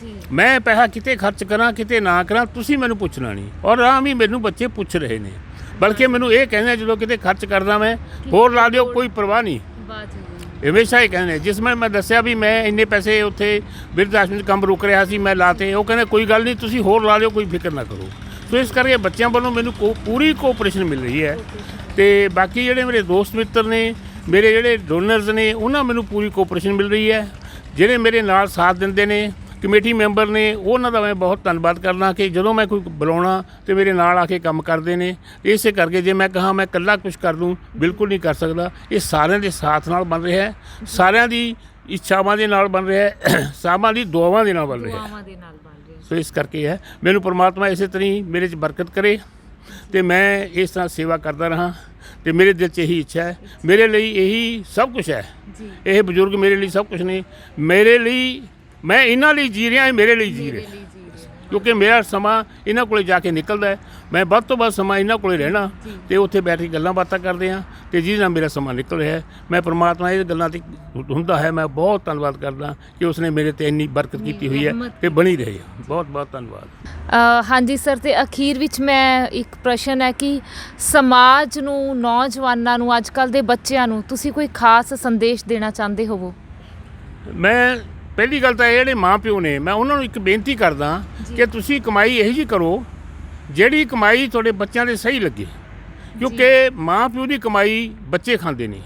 Speaker 1: ਜੀ,
Speaker 2: ਮੈਂ ਪੈਸਾ ਕਿਤੇ ਖਰਚ ਕਰਾਂ ਕਿਤੇ ਨਾ ਕਰਾਂ ਤੁਸੀਂ ਮੈਨੂੰ ਪੁੱਛਣਾ ਨਹੀਂ। ਔਰ ਆਹ ਵੀ ਮੈਨੂੰ ਬੱਚੇ ਪੁੱਛ ਰਹੇ ਨੇ, ਬਲਕਿ ਮੈਨੂੰ ਇਹ ਕਹਿੰਦੇ ਜਦੋਂ ਕਿਤੇ ਖਰਚ ਕਰਦਾ ਮੈਂ ਹੋਰ ਲਾ ਦਿਓ, ਕੋਈ ਪਰਵਾਹ ਨਹੀਂ। ਹਮੇਸ਼ਾ ਹੀ ਕਹਿੰਦੇ। ਜਿਸ ਮੈਂ ਦੱਸਿਆ ਵੀ ਮੈਂ ਇੰਨੇ ਪੈਸੇ ਉੱਥੇ ਬਿਰਧ ਆਸ਼ਰਮ 'ਚ ਕੰਮ ਰੁਕ ਰਿਹਾ ਸੀ, ਮੈਂ ਲਾਤੇ, ਉਹ ਕਹਿੰਦੇ ਕੋਈ ਗੱਲ ਨਹੀਂ ਤੁਸੀਂ ਹੋਰ ਲਾ ਦਿਓ, ਕੋਈ ਫਿਕਰ ਨਾ ਕਰੋ। ਸੋ ਇਸ ਕਰਕੇ ਬੱਚਿਆਂ ਵੱਲੋਂ ਮੈਨੂੰ ਪੂਰੀ ਕੋਆਪਰੇਸ਼ਨ ਮਿਲ ਰਹੀ ਹੈ। ਤੇ ਬਾਕੀ ਜਿਹੜੇ ਮੇਰੇ ਦੋਸਤ ਮਿੱਤਰ ਨੇ, ਮੇਰੇ ਜਿਹੜੇ ਡੋਨਰਸ ਨੇ, ਉਹਨਾਂ ਮੈਨੂੰ ਪੂਰੀ ਕੋਆਪਰੇਸ਼ਨ ਮਿਲ ਰਹੀ ਹੈ। ਜਿਹੜੇ ਮੇਰੇ ਨਾਲ ਸਾਥ ਦਿੰਦੇ ਨੇ, ਕਮੇਟੀ ਮੈਂਬਰ ਨੇ, ਉਹਨਾਂ ਦਾ ਮੈਂ ਬਹੁਤ ਧੰਨਵਾਦ ਕਰਦਾ ਕਿ ਜਦੋਂ ਮੈਂ ਕੋਈ ਬੁਲਾਉਣਾ ਤੇ ਮੇਰੇ ਨਾਲ ਆ ਕੇ ਕੰਮ ਕਰਦੇ ਨੇ। ਇਸੇ ਕਰਕੇ ਜੇ ਮੈਂ ਕਹਾਂ ਮੈਂ ਇਕੱਲਾ ਕੁਝ ਕਰ ਦੂੰ, ਬਿਲਕੁਲ ਨਹੀਂ ਕਰ ਸਕਦਾ। ਇਹ ਸਾਰਿਆਂ ਦੇ ਸਾਥ ਨਾਲ ਬਣ ਰਿਹਾ ਹੈ, ਸਾਰਿਆਂ ਦੀ ਇੱਛਾਵਾਂ ਦੇ ਨਾਲ ਬਣ ਰਿਹਾ ਹੈ, ਸਾਰਿਆਂ ਦੀ ਦੁਆਵਾਂ ਦੇ ਨਾਲ ਬਣ ਰਿਹਾ ਹੈ। ਸੋ ਇਸ ਕਰਕੇ ਹੈ ਮੈਨੂੰ ਪਰਮਾਤਮਾ ਇਸੇ ਤਰ੍ਹਾਂ ਹੀ ਮੇਰੇ 'ਚ ਬਰਕਤ ਕਰੇ, ਤੇ ਮੈਂ ਇਸ ਤਰ੍ਹਾਂ ਸੇਵਾ ਕਰਦਾ ਰਹਾਂ। ਤੇ ਮੇਰੇ ਦਿਲ 'ਚ ਇਹੀ ਇੱਛਾ ਹੈ, ਮੇਰੇ ਲਈ ਇਹੀ ਸਭ ਕੁਝ ਹੈ। ਇਹ ਬਜ਼ੁਰਗ ਮੇਰੇ ਲਈ ਸਭ ਕੁਝ ਨੇ, ਮੇਰੇ ਲਈ, ਮੈਂ ਇਹਨਾਂ ਲਈ ਜੀ ਰਿਹਾ, ਇਹ ਮੇਰੇ ਲਈ ਜੀ ਰਿਹਾ, ਕਿਉਂਕਿ ਮੇਰਾ ਸਮਾਂ ਇਹਨਾਂ ਕੋਲੇ ਜਾ ਕੇ ਨਿਕਲਦਾ ਹੈ। ਮੈਂ ਵੱਧ ਤੋਂ ਵੱਧ ਸਮਾਂ ਇਹਨਾਂ ਕੋਲੇ ਰਹਿਣਾ, ਤੇ ਉੱਥੇ ਬੈਠ ਕੇ ਗੱਲਾਂ ਬਾਤਾਂ ਕਰਦੇ ਹਾਂ, ਤੇ ਜਿਹਦੇ ਨਾਲ ਮੇਰਾ ਸਮਾਂ ਨਿਕਲ ਰਿਹਾ ਹੈ। ਮੈਂ ਪਰਮਾਤਮਾ ਇਹ ਗੱਲਾਂ 'ਤੇ ਹੁੰਦਾ ਹੈ, ਮੈਂ ਬਹੁਤ ਧੰਨਵਾਦ ਕਰਦਾ ਕਿ ਉਸਨੇ ਮੇਰੇ 'ਤੇ ਇੰਨੀ ਬਰਕਤ ਕੀਤੀ ਹੋਈ ਹੈ ਤੇ ਬਣੀ ਰਹੇ। ਬਹੁਤ ਬਹੁਤ ਧੰਨਵਾਦ।
Speaker 1: ਹਾਂਜੀ ਸਰ, ਤੇ ਅਖੀਰ ਵਿੱਚ ਮੈਂ ਇੱਕ ਪ੍ਰਸ਼ਨ ਹੈ ਕਿ ਸਮਾਜ ਨੂੰ, ਨੌਜਵਾਨਾਂ ਨੂੰ, ਅੱਜ ਕੱਲ੍ਹ ਦੇ ਬੱਚਿਆਂ ਨੂੰ ਤੁਸੀਂ ਕੋਈ ਖਾਸ ਸੰਦੇਸ਼ ਦੇਣਾ ਚਾਹੁੰਦੇ ਹੋਵੋ?
Speaker 2: ਮੈਂ ਪਹਿਲੀ ਗੱਲ ਤਾਂ ਇਹ ਜਿਹੜੇ ਮਾਂ ਪਿਓ ਨੇ, ਮੈਂ ਉਹਨਾਂ ਨੂੰ ਇੱਕ ਬੇਨਤੀ ਕਰਦਾ ਕਿ ਤੁਸੀਂ ਕਮਾਈ ਇਹੋ ਜਿਹੀ ਕਰੋ ਜਿਹੜੀ ਕਮਾਈ ਤੁਹਾਡੇ ਬੱਚਿਆਂ ਦੇ ਸਹੀ ਲੱਗੇ, ਕਿਉਂਕਿ ਮਾਂ ਪਿਓ ਦੀ ਕਮਾਈ ਬੱਚੇ ਖਾਂਦੇ ਨੇ।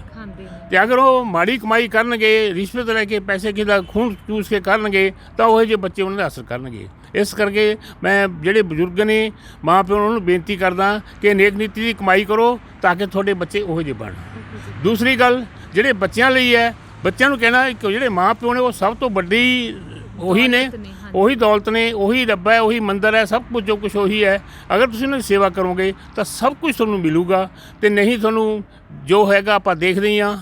Speaker 2: ਤੇ ਅਗਰ ਉਹ ਮਾੜੀ ਕਮਾਈ ਕਰਨਗੇ, ਰਿਸ਼ਵਤ ਲੈ ਕੇ ਪੈਸੇ ਕਿਹਦਾ ਖੂਨ ਚੂਸ ਕੇ ਕਰਨਗੇ, ਤਾਂ ਉਹ ਜਿਹੇ ਬੱਚੇ ਉਹਨਾਂ ਦਾ ਅਸਰ ਕਰਨਗੇ। ਇਸ ਕਰਕੇ ਮੈਂ ਜਿਹੜੇ ਬਜ਼ੁਰਗ ਨੇ, ਮਾਂ ਪਿਓ ਨੂੰ ਬੇਨਤੀ ਕਰਦਾ ਕਿ ਨੇਕ ਨੀਤੀ ਦੀ ਕਮਾਈ ਕਰੋ ਤਾਂ ਕਿ ਤੁਹਾਡੇ ਬੱਚੇ ਉਹੋ ਜਿਹੇ ਬਣਨ। ਦੂਸਰੀ ਗੱਲ ਜਿਹੜੇ ਬੱਚਿਆਂ ਲਈ ਹੈ, ਬੱਚਿਆਂ ਨੂੰ ਕਹਿਣਾ ਕਿ ਜਿਹੜੇ ਮਾਂ ਪਿਓ ਨੇ ਉਹ ਸਭ ਤੋਂ ਵੱਡੀ ਉਹੀ ਨੇ, ਉਹੀ ਦੌਲਤ ਨੇ, ਉਹੀ ਰੱਬ ਹੈ, ਉਹੀ ਮੰਦਰ ਹੈ, ਸਭ ਕੁਝ ਜੋ ਕੁਛ ਉਹੀ ਹੈ। ਅਗਰ ਤੁਸੀਂ ਉਹਨਾਂ ਦੀ ਸੇਵਾ ਕਰੋਗੇ ਤਾਂ ਸਭ ਕੁਝ ਤੁਹਾਨੂੰ ਮਿਲੂਗਾ, ਤੇ ਨਹੀਂ ਤੁਹਾਨੂੰ ਜੋ ਹੈਗਾ ਆਪਾਂ ਦੇਖਦੇ ਹੀ ਹਾਂ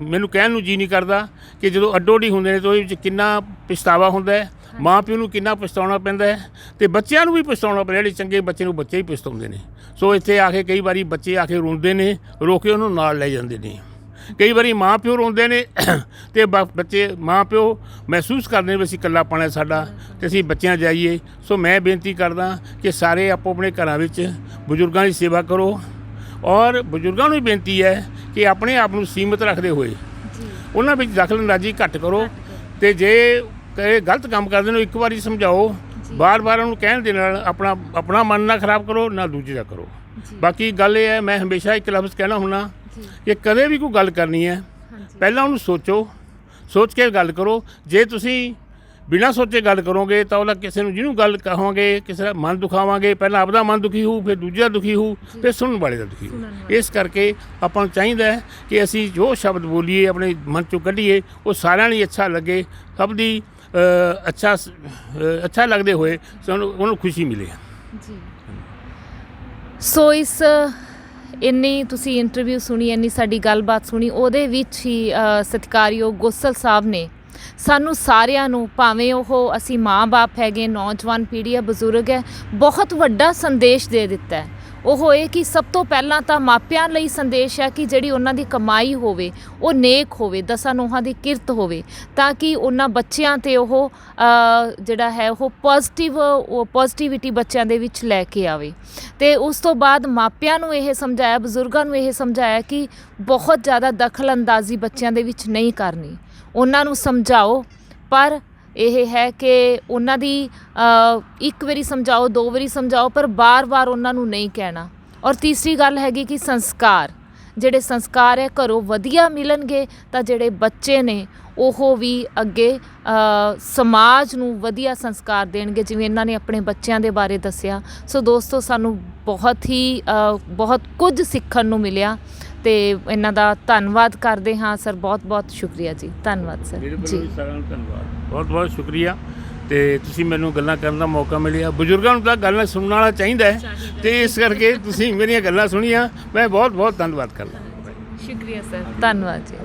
Speaker 2: ਮੈਨੂੰ ਕਹਿਣ ਨੂੰ ਜੀ ਨਹੀਂ ਕਰਦਾ ਕਿ ਜਦੋਂ ਅੱਡੋ-ਅੱਡੀ ਹੁੰਦੇ ਨੇ ਤਾਂ ਉਹਦੇ ਵਿੱਚ ਕਿੰਨਾ ਪਛਤਾਵਾ ਹੁੰਦਾ ਹੈ, ਮਾਂ ਪਿਓ ਨੂੰ ਕਿੰਨਾ ਪਛਤਾਉਣਾ ਪੈਂਦਾ ਹੈ ਅਤੇ ਬੱਚਿਆਂ ਨੂੰ ਵੀ ਪਛਤਾਉਣਾ ਪੈਂਦਾ। ਜਿਹੜੇ ਚੰਗੇ ਬੱਚੇ ਨੂੰ ਬੱਚੇ ਹੀ ਪਛਤਾਉਂਦੇ ਨੇ। ਸੋ ਇੱਥੇ ਆ ਕੇ ਕਈ ਵਾਰੀ ਬੱਚੇ ਆ ਕੇ ਰੋਂਦੇ ਨੇ, ਰੋ ਕੇ ਉਹਨੂੰ ਨਾਲ ਲੈ ਜਾਂਦੇ ਨੇ। ਕਈ ਵਾਰੀ ਮਾਂ ਪਿਓ ਰੋਂਦੇ ਨੇ ਅਤੇ ਬੱਚੇ ਮਾਂ ਪਿਓ ਮਹਿਸੂਸ ਕਰਦੇ ਨੇ ਵੀ ਅਸੀਂ ਇਕੱਲਾਪਣ ਹੈ ਸਾਡਾ ਅਤੇ ਅਸੀਂ ਬੱਚਿਆਂ ਜਾਈਏ। ਸੋ ਮੈਂ ਬੇਨਤੀ ਕਰਦਾ ਕਿ ਸਾਰੇ ਆਪੋ ਆਪਣੇ ਘਰਾਂ ਵਿੱਚ ਬਜ਼ੁਰਗਾਂ ਦੀ ਸੇਵਾ ਕਰੋ, ਔਰ ਬਜ਼ੁਰਗਾਂ ਨੂੰ ਵੀ ਬੇਨਤੀ ਹੈ ਕਿ ਆਪਣੇ ਆਪ ਨੂੰ ਸੀਮਿਤ ਰੱਖਦੇ ਹੋਏ ਉਹਨਾਂ ਵਿੱਚ ਦਖਲਅੰਦਾਜ਼ੀ ਘੱਟ ਕਰੋ, ਅਤੇ ਜੇ ਗਲਤ ਕੰਮ ਕਰਦੇ ਨੇ ਇੱਕ ਵਾਰੀ ਸਮਝਾਓ, ਬਾਰ-ਬਾਰ ਉਹਨੂੰ ਕਹਿਣ ਦੇ ਨਾਲ ਆਪਣਾ ਮਨ ਨਾ ਖਰਾਬ ਕਰੋ, ਨਾ ਦੂਜੇ ਦਾ ਕਰੋ। ਬਾਕੀ ਗੱਲ ਇਹ ਹੈ, ਮੈਂ ਹਮੇਸ਼ਾ ਇੱਕ ਲਫ਼ਜ਼ ਕਹਿਣਾ ਹੁੰਦਾ ਕਿ ਕਦੇ ਵੀ ਕੋਈ ਗੱਲ ਕਰਨੀ ਹੈ ਪਹਿਲਾਂ ਉਹਨੂੰ ਸੋਚ ਕੇ ਗੱਲ ਕਰੋ। ਜੇ ਤੁਸੀਂ ਬਿਨਾਂ ਸੋਚੇ ਗੱਲ ਕਰੋਗੇ ਤਾਂ ਉਹਦਾ ਕਿਸੇ ਨੂੰ ਜਿਹਨੂੰ ਗੱਲ ਕਹਾਂਗੇ ਕਿਸੇ ਦਾ ਮਨ ਦੁਖਾਵਾਂਗੇ। ਪਹਿਲਾਂ ਆਪਦਾ ਮਨ ਦੁਖੀ ਹੋਊ, ਫਿਰ ਦੂਜੇ ਦਾ ਦੁਖੀ ਹੋਊ, ਫਿਰ ਸੁਣਨ ਵਾਲੇ ਦਾ ਦੁਖੀ ਹੋਊ। ਇਸ ਕਰਕੇ ਆਪਾਂ ਨੂੰ ਚਾਹੀਦਾ ਹੈ ਕਿ ਅਸੀਂ ਜੋ ਸ਼ਬਦ ਬੋਲੀਏ ਆਪਣੇ ਮਨ 'ਚੋਂ ਕੱਢੀਏ ਉਹ ਸਾਰਿਆਂ ਲਈ ਅੱਛਾ ਲੱਗੇ, ਸਭ ਦੀ ਅੱਛਾ ਲੱਗਦੇ ਹੋਏ ਸਾਨੂੰ ਉਹਨੂੰ ਖੁਸ਼ੀ ਮਿਲੇ ਜੀ।
Speaker 1: ਸੋ ਇਸ ਇੰਨੀ ਤੁਸੀਂ ਇੰਟਰਵਿਊ ਸੁਣੀ, ਇੰਨੀ ਸਾਡੀ ਗੱਲਬਾਤ ਸੁਣੀ, ਉਹਦੇ ਵਿੱਚ ਹੀ ਸਤਿਕਾਰਯੋਗ ਗੋਸਲ ਸਾਹਿਬ ਨੇ ਸਾਨੂੰ ਸਾਰਿਆਂ ਨੂੰ, ਭਾਵੇਂ ਉਹ ਅਸੀਂ ਮਾਂ-ਬਾਪ ਹੈਗੇ, ਨੌਜਵਾਨ ਪੀੜ੍ਹੀ ਹੈ, ਬਜ਼ੁਰਗ ਹੈ, ਬਹੁਤ ਵੱਡਾ ਸੰਦੇਸ਼ ਦੇ ਦਿੱਤਾ ਹੈ। ਉਹ ਇਹ ਕਿ ਸਭ ਤੋਂ ਪਹਿਲਾਂ ਤਾਂ ਮਾਪਿਆਂ ਲਈ ਸੰਦੇਸ਼ ਹੈ ਕਿ ਜਿਹੜੀ ਉਹਨਾਂ ਦੀ ਕਮਾਈ ਹੋਵੇ ਉਹ ਨੇਕ ਹੋਵੇ, ਦਸਾਂ ਨੋਹਾਂ ਦੀ ਕਿਰਤ ਹੋਵੇ, ਤਾਂ ਕਿ ਉਹਨਾਂ ਬੱਚਿਆਂ 'ਤੇ ਉਹ ਜਿਹੜਾ ਹੈ ਉਹ ਪੋਜ਼ਿਟਿਵਿਟੀ ਬੱਚਿਆਂ ਦੇ ਵਿੱਚ ਲੈ ਕੇ ਆਵੇ। ਅਤੇ ਉਸ ਤੋਂ ਬਾਅਦ ਮਾਪਿਆਂ ਨੂੰ ਇਹ ਸਮਝਾਇਆ, ਬਜ਼ੁਰਗਾਂ ਨੂੰ ਇਹ ਸਮਝਾਇਆ ਕਿ ਬਹੁਤ ਜ਼ਿਆਦਾ ਦਖਲ ਅੰਦਾਜ਼ੀ ਬੱਚਿਆਂ ਦੇ ਵਿੱਚ ਨਹੀਂ ਕਰਨੀ। ਉਹਨਾਂ ਨੂੰ ਸਮਝਾਓ, ਪਰ ਇਹ ਹੈ ਕਿ ਉਹਨਾਂ ਦੀ ਇੱਕ ਵਾਰੀ ਸਮਝਾਓ, 2 ਵਾਰੀ ਸਮਝਾਓ, ਪਰ ਬਾਰ-ਬਾਰ ਉਹਨਾਂ ਨੂੰ ਨਹੀਂ ਕਹਿਣਾ। ਔਰ ਤੀਸਰੀ ਗੱਲ ਹੈਗੀ ਕਿ ਜਿਹੜੇ ਸੰਸਕਾਰ ਹੈ ਘਰੋਂ ਵਧੀਆ ਮਿਲਣਗੇ ਤਾਂ ਜਿਹੜੇ ਬੱਚੇ ਨੇ ਉਹ ਵੀ ਅੱਗੇ ਸਮਾਜ ਨੂੰ ਵਧੀਆ ਸੰਸਕਾਰ ਦੇਣਗੇ, ਜਿਵੇਂ ਇਹਨਾਂ ਨੇ ਆਪਣੇ ਬੱਚਿਆਂ ਦੇ ਬਾਰੇ ਦੱਸਿਆ। ਸੋ ਦੋਸਤੋ, ਸਾਨੂੰ ਬਹੁਤ ਕੁਝ ਸਿੱਖਣ ਨੂੰ ਮਿਲਿਆ ਅਤੇ ਇਹਨਾਂ ਦਾ ਧੰਨਵਾਦ ਕਰਦੇ ਹਾਂ ਸਰ। ਬਹੁਤ ਸ਼ੁਕਰੀਆ ਜੀ। ਧੰਨਵਾਦ ਸਰ ਜੀ।
Speaker 2: ਧੰਨਵਾਦ, ਬਹੁਤ ਸ਼ੁਕਰੀਆ। ਅਤੇ ਤੁਸੀਂ ਮੈਨੂੰ ਗੱਲਾਂ ਕਰਨ ਦਾ ਮੌਕਾ ਮਿਲਿਆ। ਬਜ਼ੁਰਗਾਂ ਨੂੰ ਤਾਂ ਗੱਲਾਂ ਸੁਣਨ ਵਾਲਾ ਚਾਹੀਦਾ ਹੈ, ਅਤੇ ਇਸ ਕਰਕੇ ਤੁਸੀਂ ਮੇਰੀਆਂ ਗੱਲਾਂ ਸੁਣੀਆਂ। ਮੈਂ ਬਹੁਤ ਧੰਨਵਾਦ ਕਰਦਾ।
Speaker 1: ਸ਼ੁਕਰੀਆ ਸਰ, ਧੰਨਵਾਦ ਜੀ।